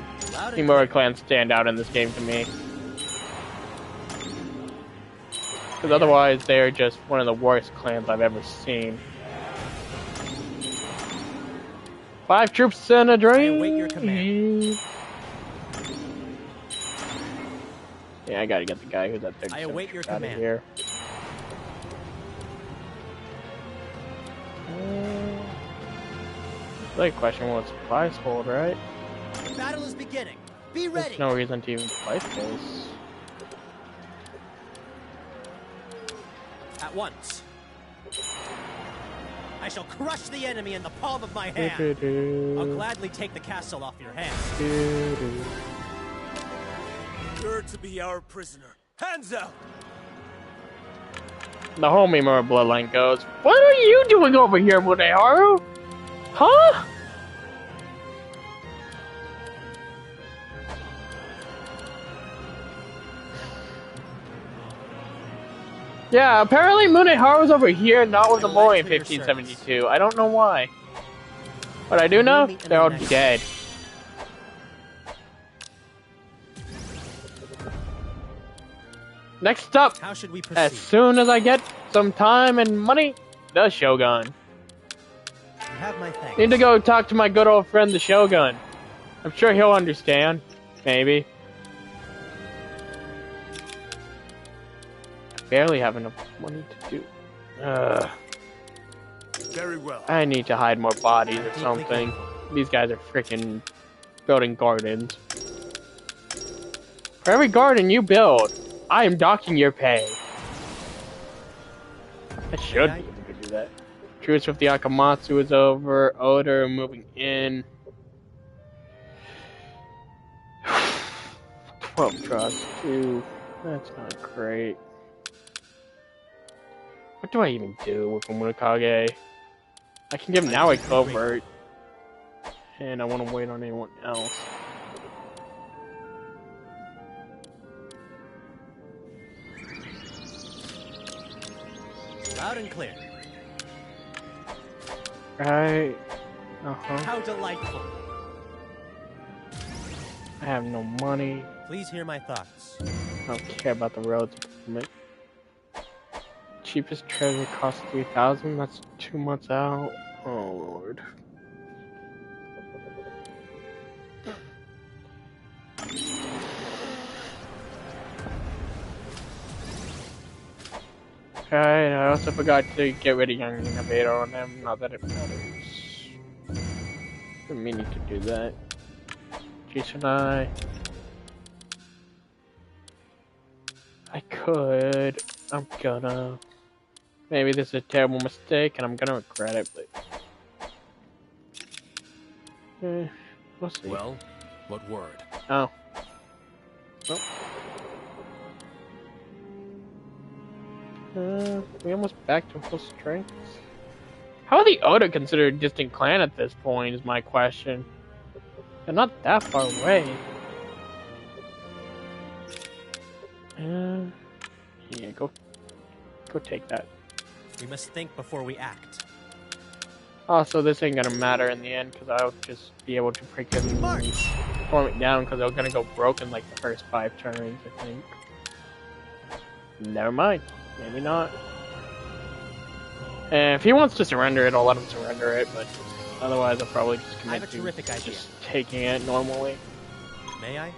Mimura clan stand out in this game to me. Because otherwise, they're just one of the worst clans I've ever seen. 5 troops and a drain. I await your command. Yeah, I gotta get the guy who's at 37 I await your out of command. here. Like question what supplies hold, right? The battle is beginning. Be ready. There's no reason to even fight this. At once. I shall crush the enemy in the palm of my hand. I'll gladly take the castle off your hands. You're to be our prisoner. Hands out! The whole Mimura bloodline goes, what are you doing over here, Muneharu? Huh? Yeah, apparently Muneharu's over here, not with the Mori in 1572. I don't know why. But I do know they're all dead. Next up, How should we proceed? as soon as I get some time and money, the Shogun. You have my thanks. Need to go talk to my good old friend, the Shogun. I'm sure he'll understand. Maybe. I barely have enough money to do. Very well. I need to hide more bodies or something. These guys are freaking building gardens. For every garden you build, I am docking your pay. I should be able to do that. Truce with the Akamatsu is over. Oda moving in. 12 trust, 2. That's not great. What do I even do with Nobunaga? I can give now a covert. And I want to wait on anyone else. Loud and clear. Right. How delightful. I have no money. Please hear my thoughts. I don't care about the roads at the moment. Cheapest treasure costs 3,000. That's 2 months out. Oh lord. Okay, I also forgot to get rid of Young Innovator on them. Not that it matters. Didn't mean to do that. Jason, I could. I'm gonna. Maybe this is a terrible mistake, and I'm gonna regret it. But we'll see. Well, what word? Oh. We almost back to full strength. How are the Oda considered a distant clan at this point? Is my question. They're not that far away. Yeah, go take that. We must think before we act. Also, this ain't gonna matter in the end because I'll just be able to freaking form it down because they're gonna go broken like the first 5 turns, I think. Never mind. Maybe not. And if he wants to surrender it, I'll let him surrender it, but otherwise I'll probably just commit to just taking it normally. May I?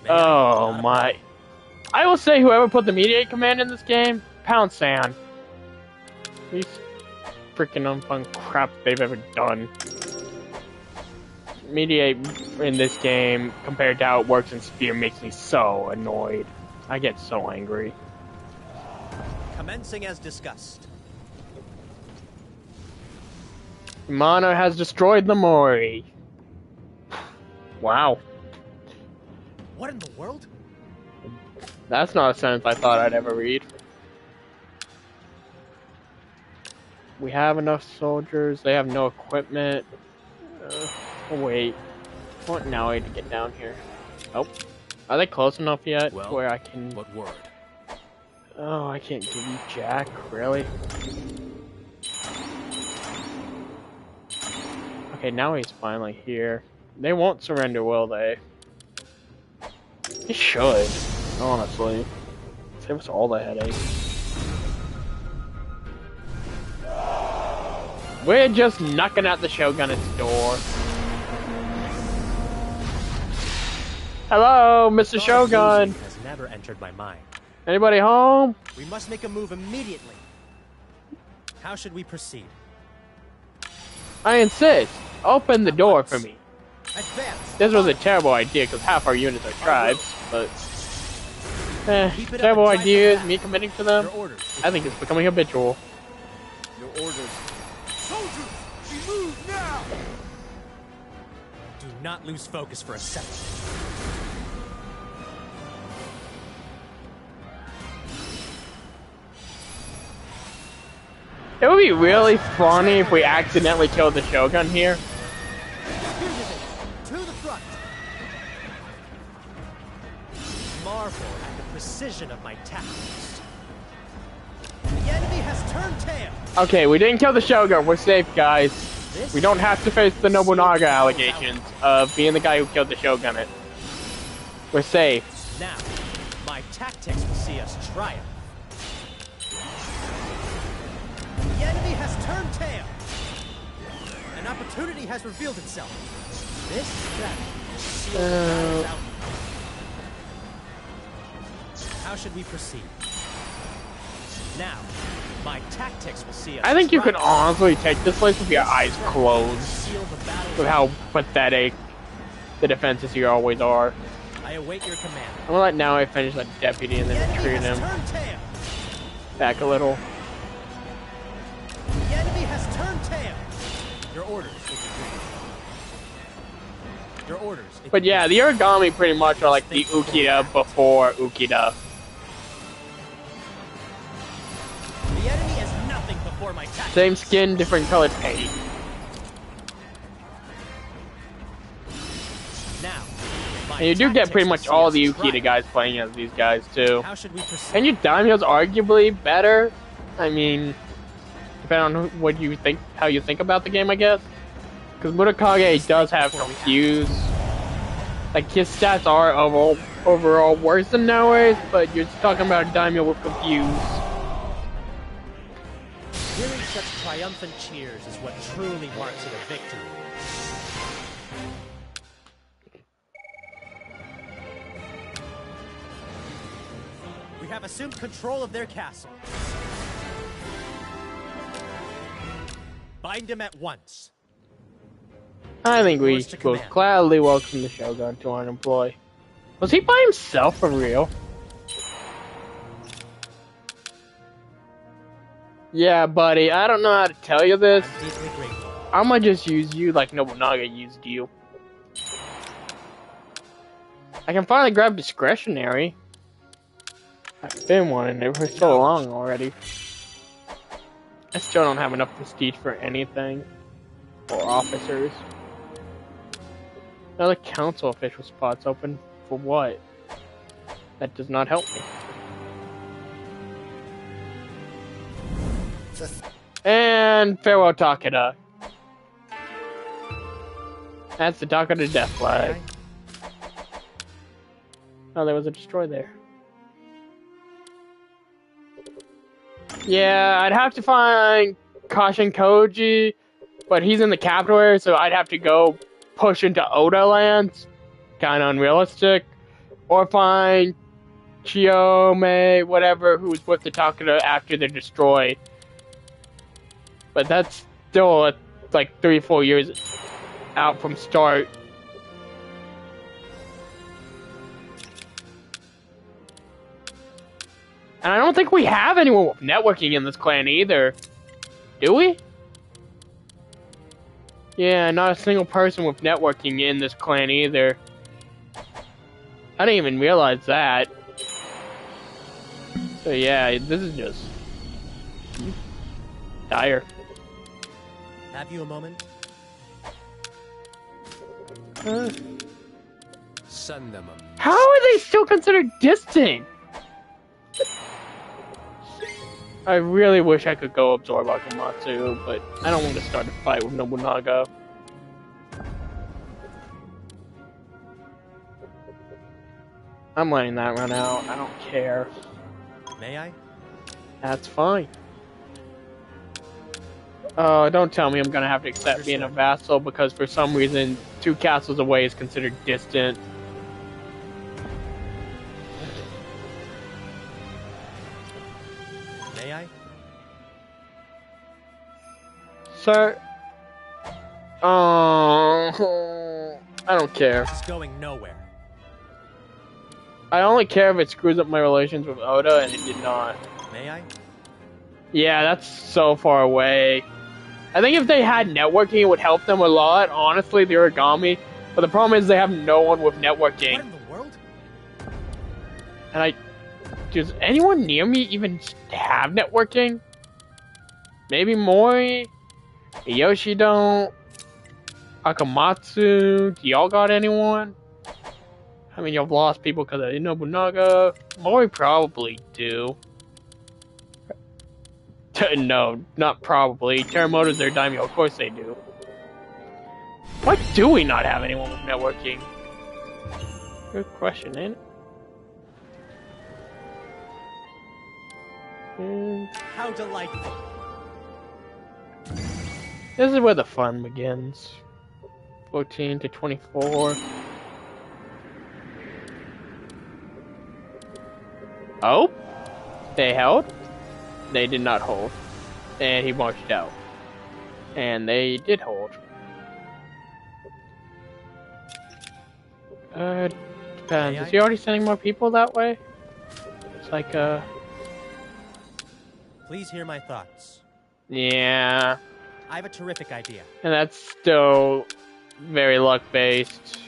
Oh my. I will say whoever put the mediate command in this game, pound sand. Least freaking unfun crap they've ever done. Mediate in this game, compared to how it works in Spear, makes me so annoyed. I get so angry. Commencing as discussed. Mana has destroyed the Mori. Wow. What in the world? That's not a sentence I thought I'd ever read. We have enough soldiers. They have no equipment. Oh, wait. I want Naui to get down here. Oh. Are they close enough yet Well, where I can... what word? Oh, I can't give you Jack. Really? Okay, now he's finally here. They won't surrender, will they? He should, honestly. Save us all the headache. We're just knocking at the Shogun's door. Hello, Mr. Shogun. Has never entered my mind. Anybody home? We must make a move immediately. How should we proceed? I insist. Open the door for me. Advance. This was a terrible idea because half our units are tribes, but terrible ideas, me committing to them, Your orders. I think it's becoming habitual. Your orders. Soldiers, we move now! Do not lose focus for a second. It would be really funny if we accidentally killed the Shogun here. To the front. Marvel at the precision of my tactics. The enemy has turned tail. Okay, we didn't kill the Shogun. We're safe, guys. We don't have to face the Nobunaga allegations of being the guy who killed the Shogunate. We're safe. Now, my tactics will see us triumph. The enemy has turned tail. An opportunity has revealed itself. This strategy will seal the battle's outcome. How should we proceed? Now, my tactics will see us. I think you can triumph. honestly take this place with your eyes closed. Seal the battle's With how pathetic the defenses here always are. I await your command. I'm gonna let Naui finish that deputy and The then enemy retreat has him turned tail. back a little. The enemy has turned tail. Your orders. Your orders. But yeah, the origami pretty much are like the Ukida before Ukida. The enemy is nothing before my tactics. Same skin, different colored paint. Now, my And you do get tactics pretty will much see all us the Ukida triumph. guys playing as these guys too. How should we proceed? And your daimyo's arguably better. I mean, depending on what you think, how you think about the game, I guess. Because Murakage does have Confuse. Like, his stats are overall worse than nowadays, but you're talking about a daimyo with Confuse. Hearing such triumphant cheers is what truly marks it a victory. We have assumed control of their castle. Bind him at once. I think we Yours to will command. gladly welcome the Shogun to our employ. Was he by himself for real? Yeah, buddy, I don't know how to tell you this. I'm deeply grateful. I'm gonna just use you like Nobunaga used you. I can finally grab discretionary. I've been wanting it for so long already. I still don't have enough prestige for anything. Or officers. Another council official spot's open. For what? That does not help me. And farewell Takeda. That's the Takeda death flag. Oh, there was a destroy there. Yeah, I'd have to find Kashin Koji, but he's in the capital area, so I'd have to go push into Oda lands. Kind of unrealistic. Or find Chiyome, whatever, who's with the Takeda after they're destroyed. But that's still like 3-4 years out from start. And I don't think we have anyone with networking in this clan either. Do we? Yeah, not a single person with networking in this clan either. I didn't even realize that. So yeah, this is just dire. Have you a moment? Send them a How are they still considered distant? I really wish I could go absorb Akamatsu, but I don't want to start a fight with Nobunaga. I'm letting that run out. I don't care. May I? That's fine. Oh, don't tell me I'm gonna have to accept being a vassal because for some reason 2 castles away is considered distant. May I? Sir? Oh, I don't care. This is going nowhere. I only care if it screws up my relations with Oda, and it did not. May I? Yeah, that's so far away. I think if they had networking, it would help them a lot, honestly, the origami. But the problem is they have no one with networking. What in the world? And does anyone near me even have networking? Maybe Mori? Yoshi don't? Akamatsu? Do y'all got anyone? I mean, you've lost people because of Nobunaga. Mori probably do. No, not probably. Terremoto's their daimyo, of course they do. Why do we not have anyone with networking? Good question, ain't it? How delightful. This is where the fun begins. 14 to 24. Oh? They held? They did not hold. And he marched out. And they did hold. Depends. Is he already sending more people that way? It's like, Please hear my thoughts. yeah. I have a terrific idea. And that's still very luck-based.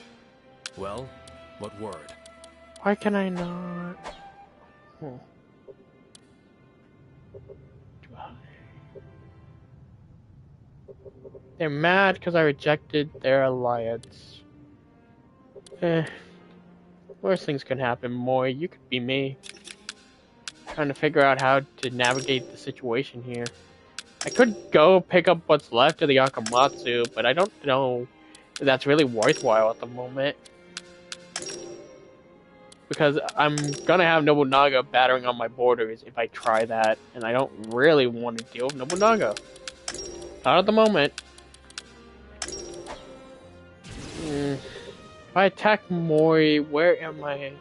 Well, what word? Why can I not? They're mad because I rejected their alliance. Worst things can happen, Mori. You could be me. Trying to figure out how to navigate the situation here. I could go pick up what's left of the Akamatsu, but I don't know if that's really worthwhile at the moment. Because I'm gonna have Nobunaga battering on my borders if I try that, and I don't really want to deal with Nobunaga. Not at the moment. If I attack Mori, where am I?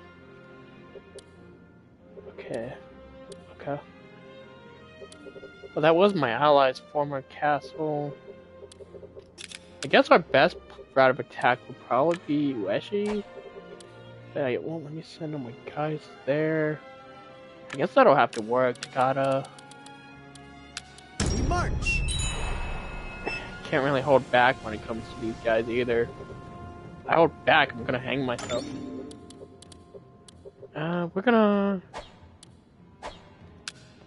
Okay. Okay. Well, that was my ally's former castle. I guess our best route of attack would probably be Ueshi. But it won't let me send all my guys there. I guess that'll have to work. Gotta. We march! Can't really hold back when it comes to these guys either. If I hold back, I'm gonna hang myself. We're gonna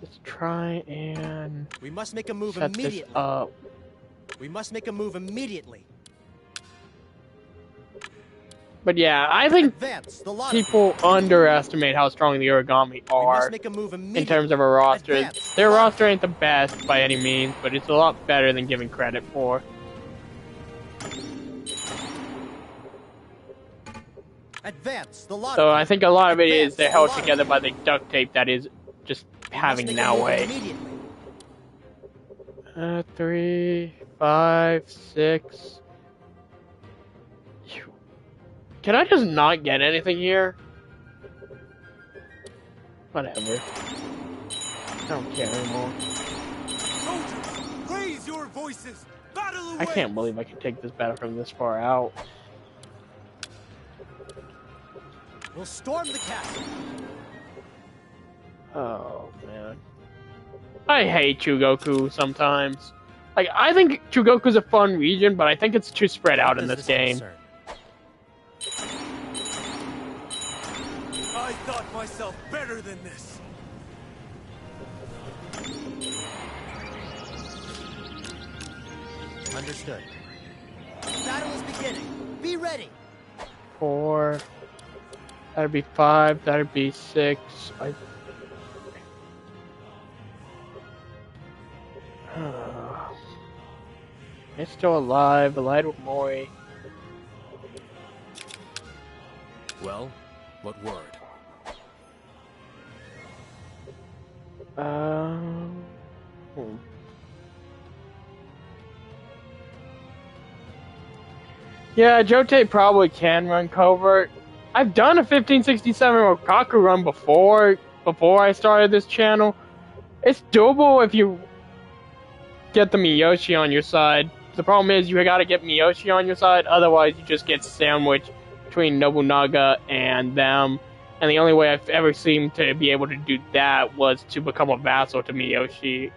just try and we must make a move set immediately. this up. We must make a move immediately. But yeah, I think Advance, the lot people underestimate how strong the origami we are must make a move immediately. in terms of a roster. Advance, Their the lot roster ain't the best by any means, but it's a lot better than giving credit for. Advance, the lot So I think a lot of it is Advance, they're the held lot together by the duct tape that is just having make a now move way. immediately. 3, 5, 6. Can I just not get anything here? Whatever. I don't care anymore. Soldiers, raise your voices. Battle away. I can't believe I can take this battle from this far out. We'll storm the castle. Oh, man. I hate Chugoku sometimes. Like, I think Chugoku's a fun region, but I think it's too spread out in this game. concern? I thought myself better than this. Understood. Battle is beginning. Be ready. 4. That'd be 5. That'd be 6. It's still alive. Allied with Mori. Well, what word? Yeah, Jotei probably can run covert. I've done a 1567 Rokaku run before I started this channel. It's doable if you get the Miyoshi on your side. The problem is you gotta get Miyoshi on your side, otherwise you just get sandwiched between Nobunaga and them. And the only way I've ever seemed to be able to do that was to become a vassal to Miyoshi.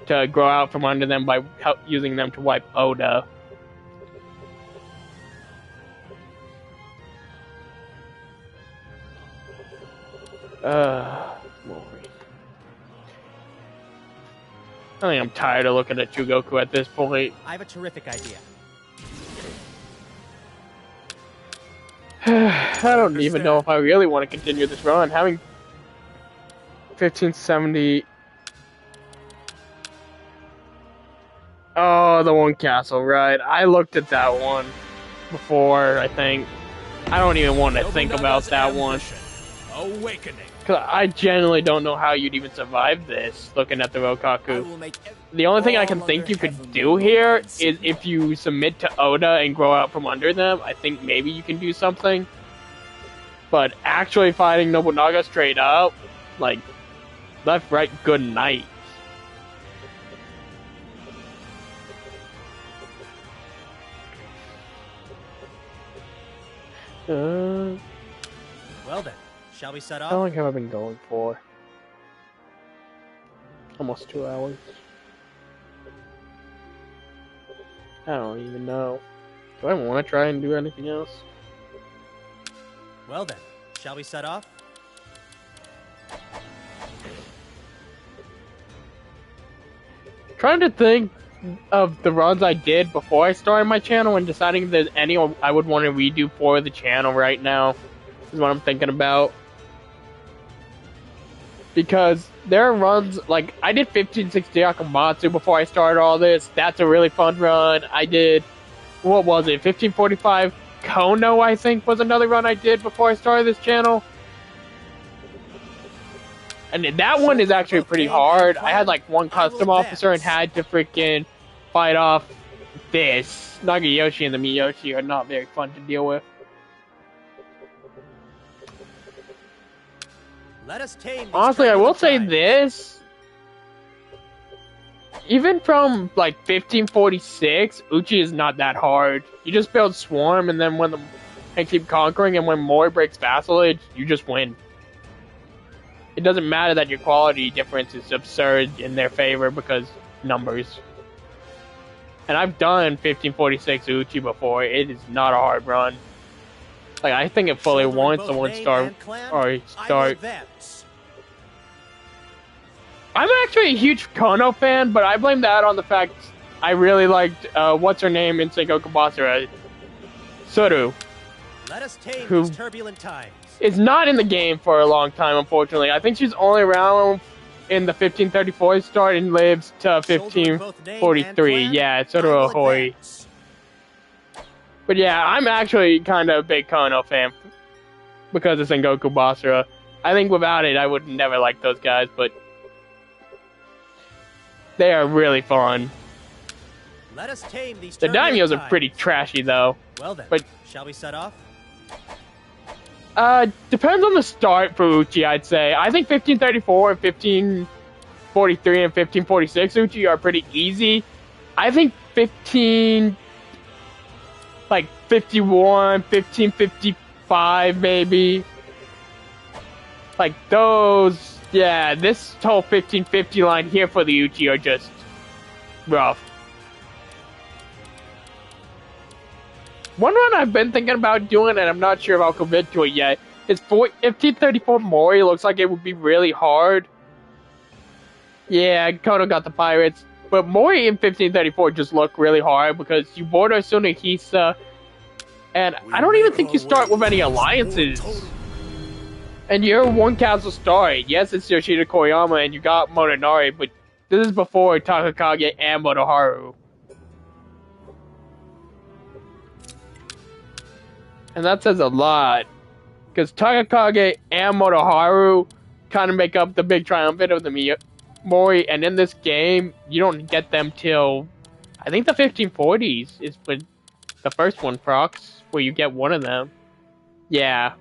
To grow out from under them by using them to wipe Oda. Mori. I think I'm tired of looking at Chugoku at this point. I have a terrific idea. I don't even know if I really want to continue this run. Having 1570. Oh, the one castle, right. I looked at that one before, I think. I don't even want to think about that one. Awakening. Because I genuinely don't know how you'd even survive this, looking at the Rokaku. The only thing I can think you could do here is if you submit to Oda and grow out from under them, I think maybe you can do something. But actually fighting Nobunaga straight up, like, left, right, good night. Well then, shall we set off? How long have I been going for? Almost 2 hours. I don't even know. Do I want to try and do anything else? Well then, shall we set off? Trying to think of the runs I did before I started my channel and deciding if there's any I would want to redo for the channel right now is what I'm thinking about. Because there are runs, like, I did 1560 Akamatsu before I started all this. That's a really fun run. I did, what was it, 1545 Kono, I think, was another run I did before I started this channel. And that one is actually pretty hard. I had, like, one custom officer and had to freaking fight off this. Nagayoshi and the Miyoshi are not very fun to deal with. Let us tame. Honestly, I will say this. Even from, like, 1546, Uchi is not that hard. You just build Swarm, and then and keep conquering, and when Mori breaks vassalage, you just win. It doesn't matter that your quality difference is absurd in their favor because numbers. And I've done 1546 Uchi before. It is not a hard run. Like, I think it fully once someone start. I'm actually a huge Kono fan, but I blame that on the fact I really liked what's her name in Sengoku Basara, Suru, Let us tame who these turbulent times. is not in the game for a long time, unfortunately. I think she's only around in the 1534 start and lives to 1543. Yeah, it's Suru Ahoi. But yeah, I'm actually kind of a big Kono fan because of Sengoku Basara. I think without it, I would never like those guys, but they are really fun. Let us tame these the daimyos are pretty trashy, though. Well then, but shall we set off? Depends on the start for Uchi, I'd say. I think 1534 and 1543 and 1546 Uchi are pretty easy. I think 51, 1555 maybe. Like those, yeah, this whole 1550 line here for the Uchi are just rough. One run I've been thinking about doing, and I'm not sure if I'll commit to it yet, is 1534 Mori. Looks like it would be really hard. Yeah, Kono got the pirates. But Mori in 1534 just look really hard because you board Sunahisa, and I don't even think you start with any alliances. And you're one castle start. Yes, it's Yoshida Koyama and you got Motonari, but this is before Takakage and Motoharu. And that says a lot. Because Takakage and Motoharu kind of make up the big triumvirate of the Mori, and in this game, you don't get them till, I think the 1540s is when the first one procs, where you get one of them. Yeah.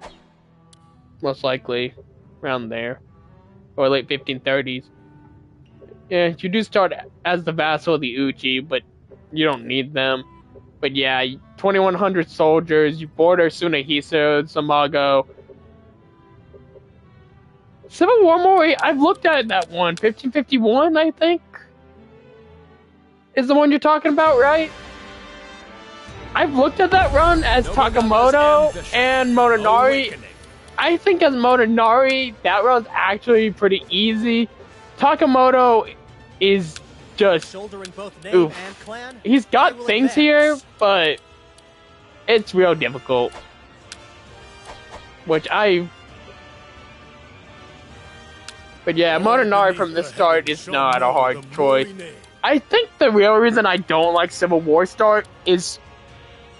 Most likely. Around there. Or late 1530s. Yeah, you do start as the vassal of the Uchi, but you don't need them. But yeah, 2,100 soldiers, you border Sunahisa, Zamago. Civil War Mori, I've looked at that one. 1551, I think? Is the one you're talking about, right? I've looked at that run as Takamoto and Motonari. I think as Motonari, that run's actually pretty easy. Takamoto is just oof. He's got things here, but it's real difficult. But yeah, Motonari from the start is not a hard choice. I think the real reason I don't like Civil War start is,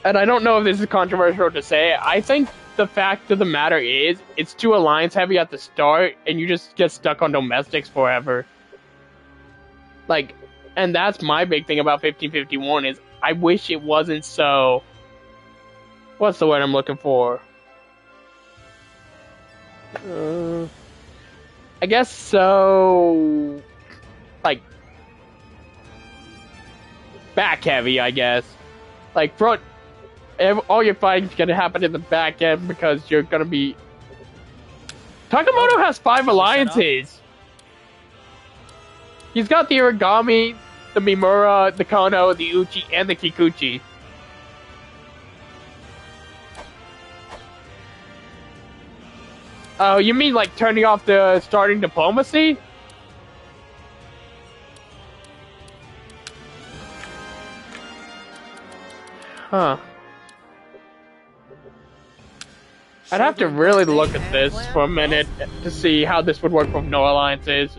and I don't know if this is controversial to say, I think the fact of the matter is, it's too alliance heavy at the start, and you just get stuck on domestics forever. Like, and that's my big thing about 1551 is, I wish it wasn't so... What's the word I'm looking for? I guess so... Like... back heavy, I guess. Like, front... all your fighting's gonna happen in the back end because you're gonna be... Takamoto has 5 alliances! He's got the Origami, the Mimura, the Kono, the Uchi, and the Kikuchi. Oh, you mean like turning off the starting diplomacy? Huh. I'd have to really look at this for a minute to see how this would work with no alliances.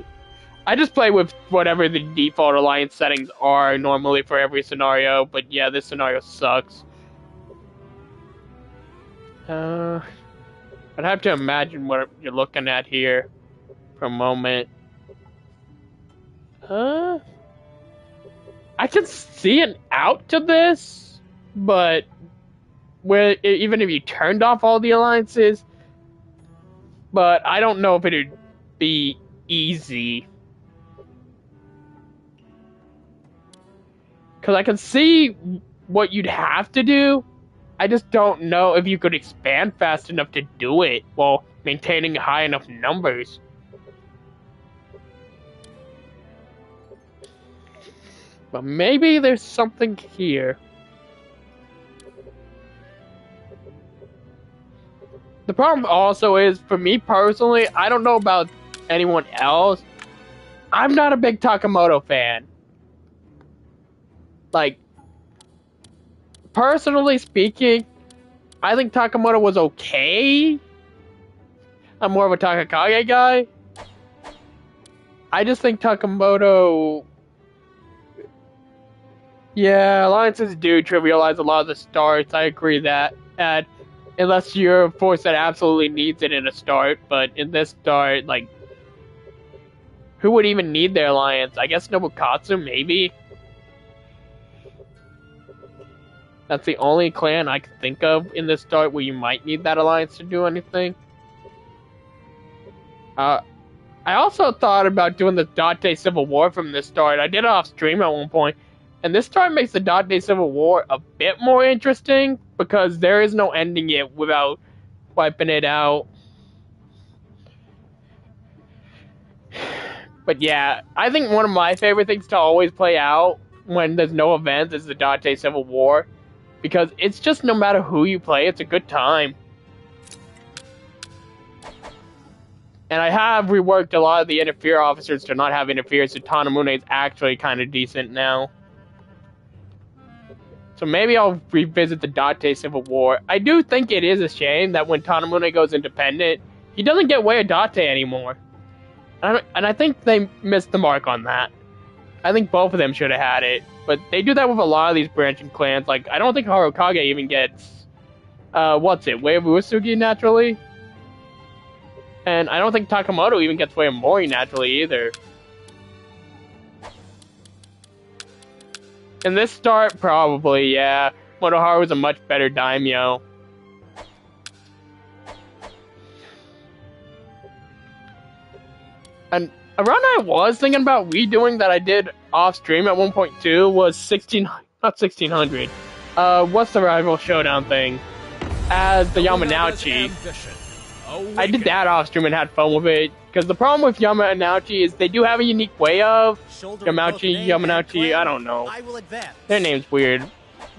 I just play with whatever the default alliance settings are normally for every scenario, but yeah, this scenario sucks. I'd have to imagine what you're looking at here for a moment. I can see an out to this, but even if you turned off all the alliances, but I don't know if it'd be easy. Because I can see what you'd have to do. I just don't know if you could expand fast enough to do it while maintaining high enough numbers. But maybe there's something here. The problem also is, for me personally, I don't know about anyone else, I'm not a big Takamoto fan. Like, personally speaking, I think Takamoto was okay. I'm more of a Takakage guy. I just think Takamoto... Yeah, alliances do trivialize a lot of the starts, I agree that. And unless you're a force that absolutely needs it in a start, but in this start, like... Who would even need their alliance? I guess Nobukatsu, maybe? That's the only clan I can think of in this start where you might need that alliance to do anything. I also thought about doing the Date Civil War from this start. I did it off stream at one point. And this start makes the Date Civil War a bit more interesting because there is no ending it without wiping it out. But yeah, I think one of my favorite things to always play out when there's no events is the Date Civil War. Because it's just no matter who you play, it's a good time. And I have reworked a lot of the interfere officers to not have interfere, so Tanamune is actually kind of decent now. So maybe I'll revisit the Date Civil War. I do think it is a shame that when Tanamune goes independent, he doesn't get Way of Date anymore. And I think they missed the mark on that. I think both of them should have had it. But they do that with a lot of these branching clans. Like, I don't think Harukage even gets, Way of Uesugi naturally. And I don't think Takamoto even gets Way of Mori naturally either. In this start, probably, yeah. Motoharu was a much better daimyo. And a run I was thinking about redoing that I did off stream at 1.2 was 1600. What's the rival showdown thing? As the Yamanouchi. I did that off stream and had fun with it. Because the problem with Yamanouchi is they do have a unique way of Yamanouchi, I don't know. Their name's weird.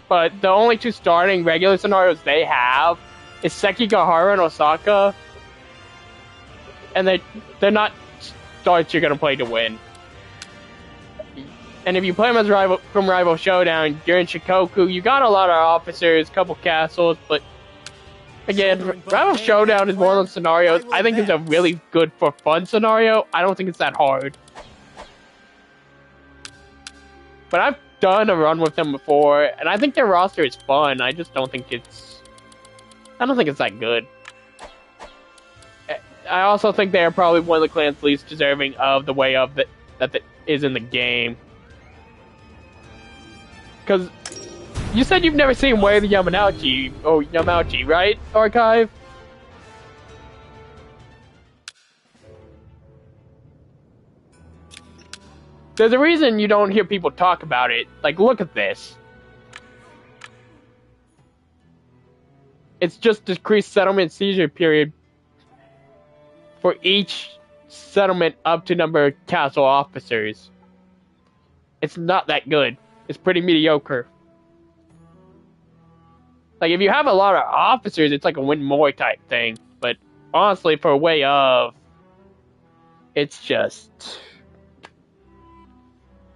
But the only two starting regular scenarios they have is Sekigahara and Osaka. And they're not starts you're gonna play to win. And if you play them as rival showdown, you're in Shikoku, you got a lot of officers, couple castles, but again, rival showdown is one of those scenarios I think is a really good for fun scenario. I don't think it's that hard. But I've done a run with them before, and I think their roster is fun. I just don't think it's that good. I also think they are probably one of the clans least deserving of the way of that is in the game. Because you said you've never seen Way of the Yamauchi, right, Archive? There's a reason you don't hear people talk about it. Like, look at this. It's just decreased settlement seizure period for each settlement up to number of castle officers. It's not that good. It's pretty mediocre. Like, if you have a lot of officers, it's like a win more type thing. But honestly, for a way of, it's just,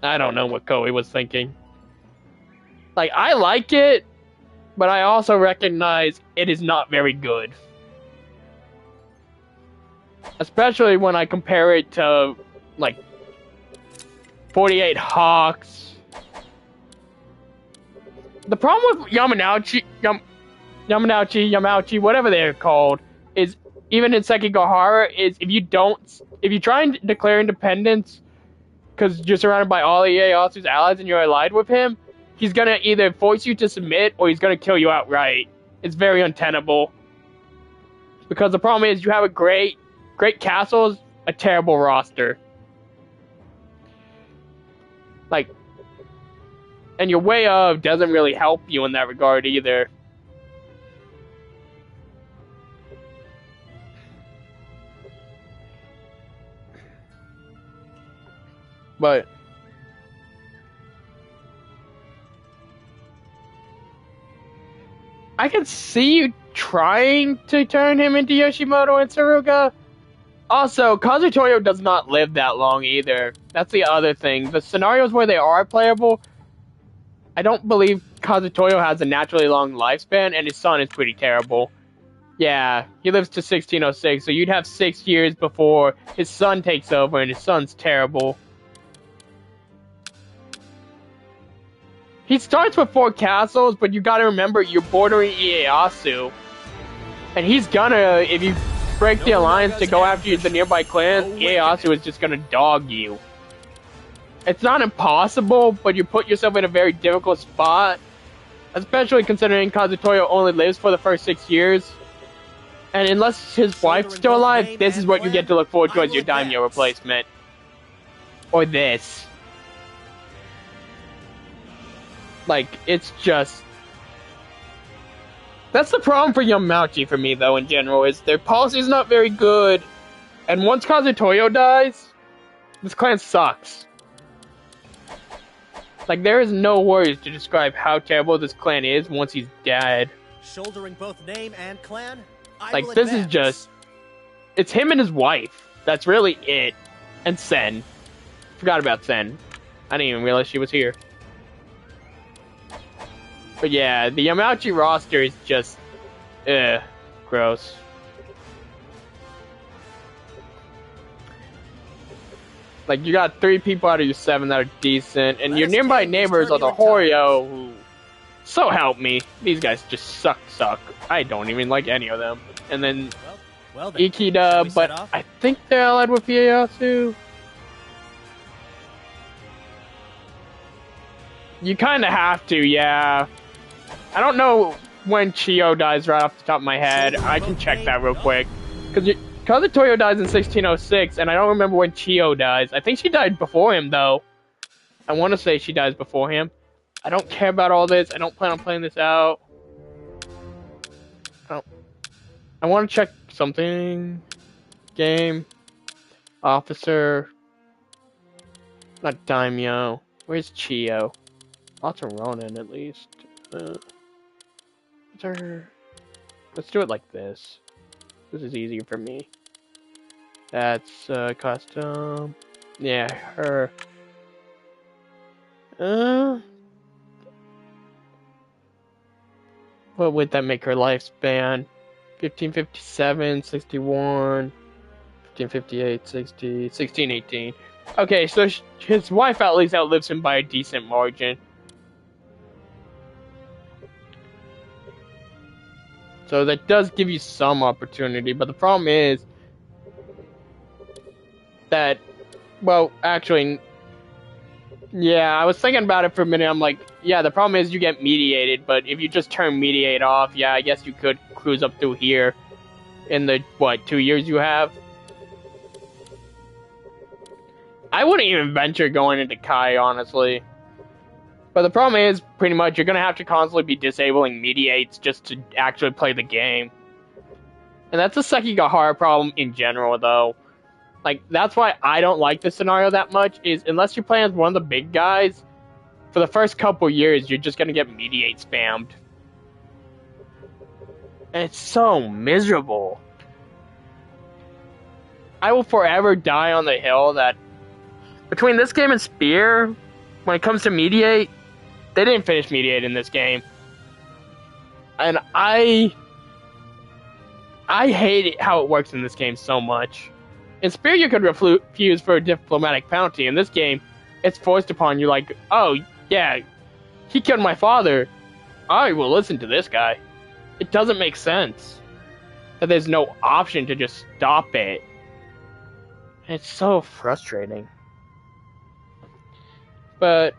I don't know what Koei was thinking. Like, I like it, but I also recognize it is not very good. Especially when I compare it to, like, 48 Hawks. The problem with Yamanouchi, whatever they're called, is even in Sekigahara, is if you try and declare independence, because you're surrounded by all Ieyasu's allies and you're allied with him, he's gonna either force you to submit or he's gonna kill you outright. It's very untenable. Because the problem is you have a great castles, a terrible roster. Like, and your way of doesn't really help you in that regard either. But I can see you trying to turn him into Yoshimoto and Tsuruga. Also, Kazutoyo does not live that long either. That's the other thing. The scenarios where they are playable, I don't believe Kazutoyo has a naturally long lifespan, and his son is pretty terrible. Yeah, he lives to 1606, so you'd have 6 years before his son takes over, and his son's terrible. He starts with 4 castles, but you gotta remember, you're bordering Ieyasu. And he's gonna, if you break the alliance to go after the nearby clans, Ieyasu is just gonna dog you. It's not impossible, but you put yourself in a very difficult spot. Especially considering Kazutoyo only lives for the first 6 years. And unless his wife's still alive, this is what you get to look forward to as your daimyo replacement. Or this. Like, it's just... That's the problem for Yamauchi for me, though, in general, is their policy's not very good. And once Kazutoyo dies, this clan sucks. Like, there is no words to describe how terrible this clan is once he's dead. Shouldering both name and clan, like, this is just... It's him and his wife. That's really it. And Sen. Forgot about Sen. I didn't even realize she was here. But yeah, the Yamauchi roster is just... gross. Like, you got 3 people out of your 7 that are decent, and your nearby neighbors are the Horyo, who... So help me. These guys just suck. I don't even like any of them. And then... Well then, Ikeda, but I think they're allied with Ieyasu. You kind of have to, yeah. I don't know when Chiyo dies right off the top of my head. I can check that real quick. Because Kazutoyo dies in 1606, and I don't remember when Chiyo dies. I think she died before him, though. I want to say she dies before him. I don't care about all this. I don't plan on playing this out. I want to check something. Game. Officer. Not Daimyo. Where's Chiyo? Lots of Ronin, at least. Let's do it like this. This is easier for me. That's custom. Yeah, her. What would that make her lifespan? 1557, 61, 1558, 60, 1618. Okay, so his wife at least outlives him by a decent margin. So that does give you some opportunity, but the problem is that, well, actually, yeah, I was thinking about it for a minute. I'm like, yeah, the problem is you get mediated, but if you just turn mediate off, yeah, I guess you could cruise up through here in the, 2 years you have? I wouldn't even venture going into Kai, honestly. But the problem is, pretty much, you're going to have to constantly be disabling mediates just to actually play the game. And that's a Sekigahara problem in general, though. Like, that's why I don't like this scenario that much, is unless you're playing as one of the big guys, for the first couple years, you're just going to get mediate spammed. And it's so miserable. I will forever die on the hill that between this game and Spear, when it comes to mediate, they didn't finish mediate in this game. And I hate it how it works in this game so much. In Spear, you could refuse for a diplomatic penalty. In this game, it's forced upon you like, oh, yeah, he killed my father. I will listen to this guy. It doesn't make sense that there's no option to just stop it. It's so frustrating. But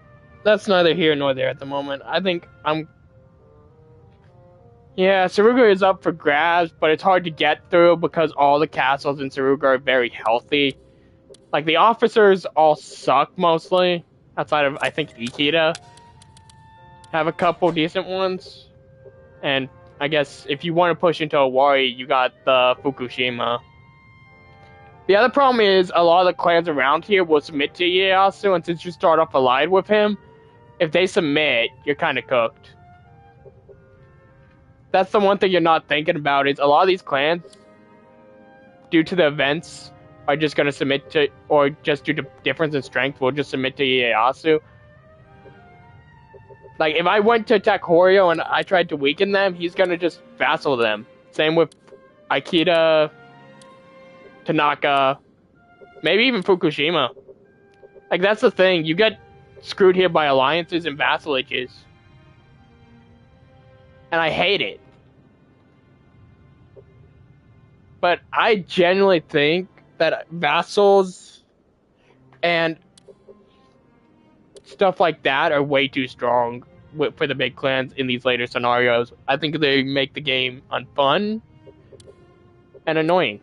that's neither here nor there at the moment. I think yeah, Saruga is up for grabs, but it's hard to get through because all the castles in Saruga are very healthy. Like, the officers all suck mostly, outside of, I think, Ikeda. Have a couple decent ones. And I guess if you want to push into Owari, you got the Fukushima. The other problem is a lot of the clans around here will submit to Ieyasu, and since you start off allied with him, if they submit, you're kind of cooked. That's the one thing you're not thinking about, is a lot of these clans, due to the events, are just going to submit to, or just due to difference in strength, will just submit to Ieyasu. Like, if I went to attack Horyo and I tried to weaken them, he's going to just vassal them. Same with Ikeda, Tanaka, maybe even Fukushima. Like, that's the thing. You get screwed here by alliances and vassalages. And I hate it. But I genuinely think that vassals and stuff like that are way too strong for the big clans in these later scenarios. I think they make the game unfun and annoying.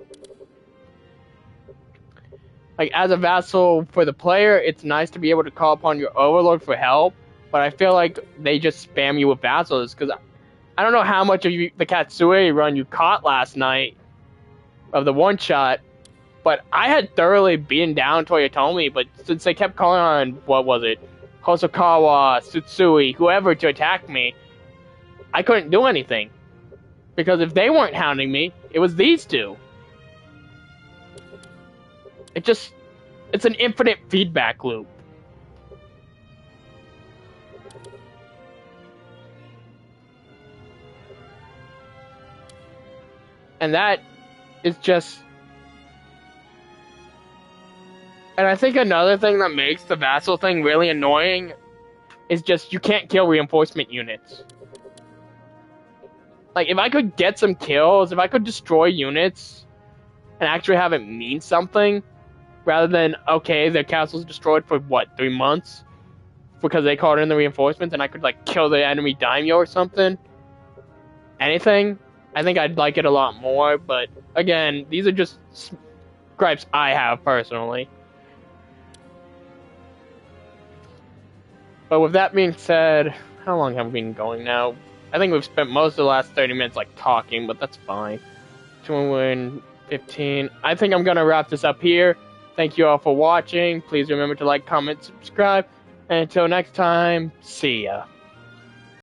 Like, as a vassal for the player, it's nice to be able to call upon your overlord for help, but I feel like they just spam you with vassals, because I don't know how much of the Katsui run you caught last night of the one-shot, but I had thoroughly beaten down Toyotomi, but since they kept calling on, what was it, Hosokawa, Tsutsui, whoever to attack me, I couldn't do anything. Because if they weren't hounding me, it was these two. It's an infinite feedback loop. And that is just... And I think another thing that makes the vassal thing really annoying is just you can't kill reinforcement units. Like, if I could get some kills, if I could destroy units and actually have it mean something, rather than, okay, the castle's destroyed for, what, 3 months? Because they called in the reinforcements and I could, like, kill the enemy daimyo or something. Anything. I think I'd like it a lot more, but, again, these are just gripes I have, personally. But with that being said, how long have we been going now? I think we've spent most of the last 30 minutes, like, talking, but that's fine. 215. I think I'm gonna wrap this up here. Thank you all for watching. Please remember to like, comment, subscribe. And until next time, see ya.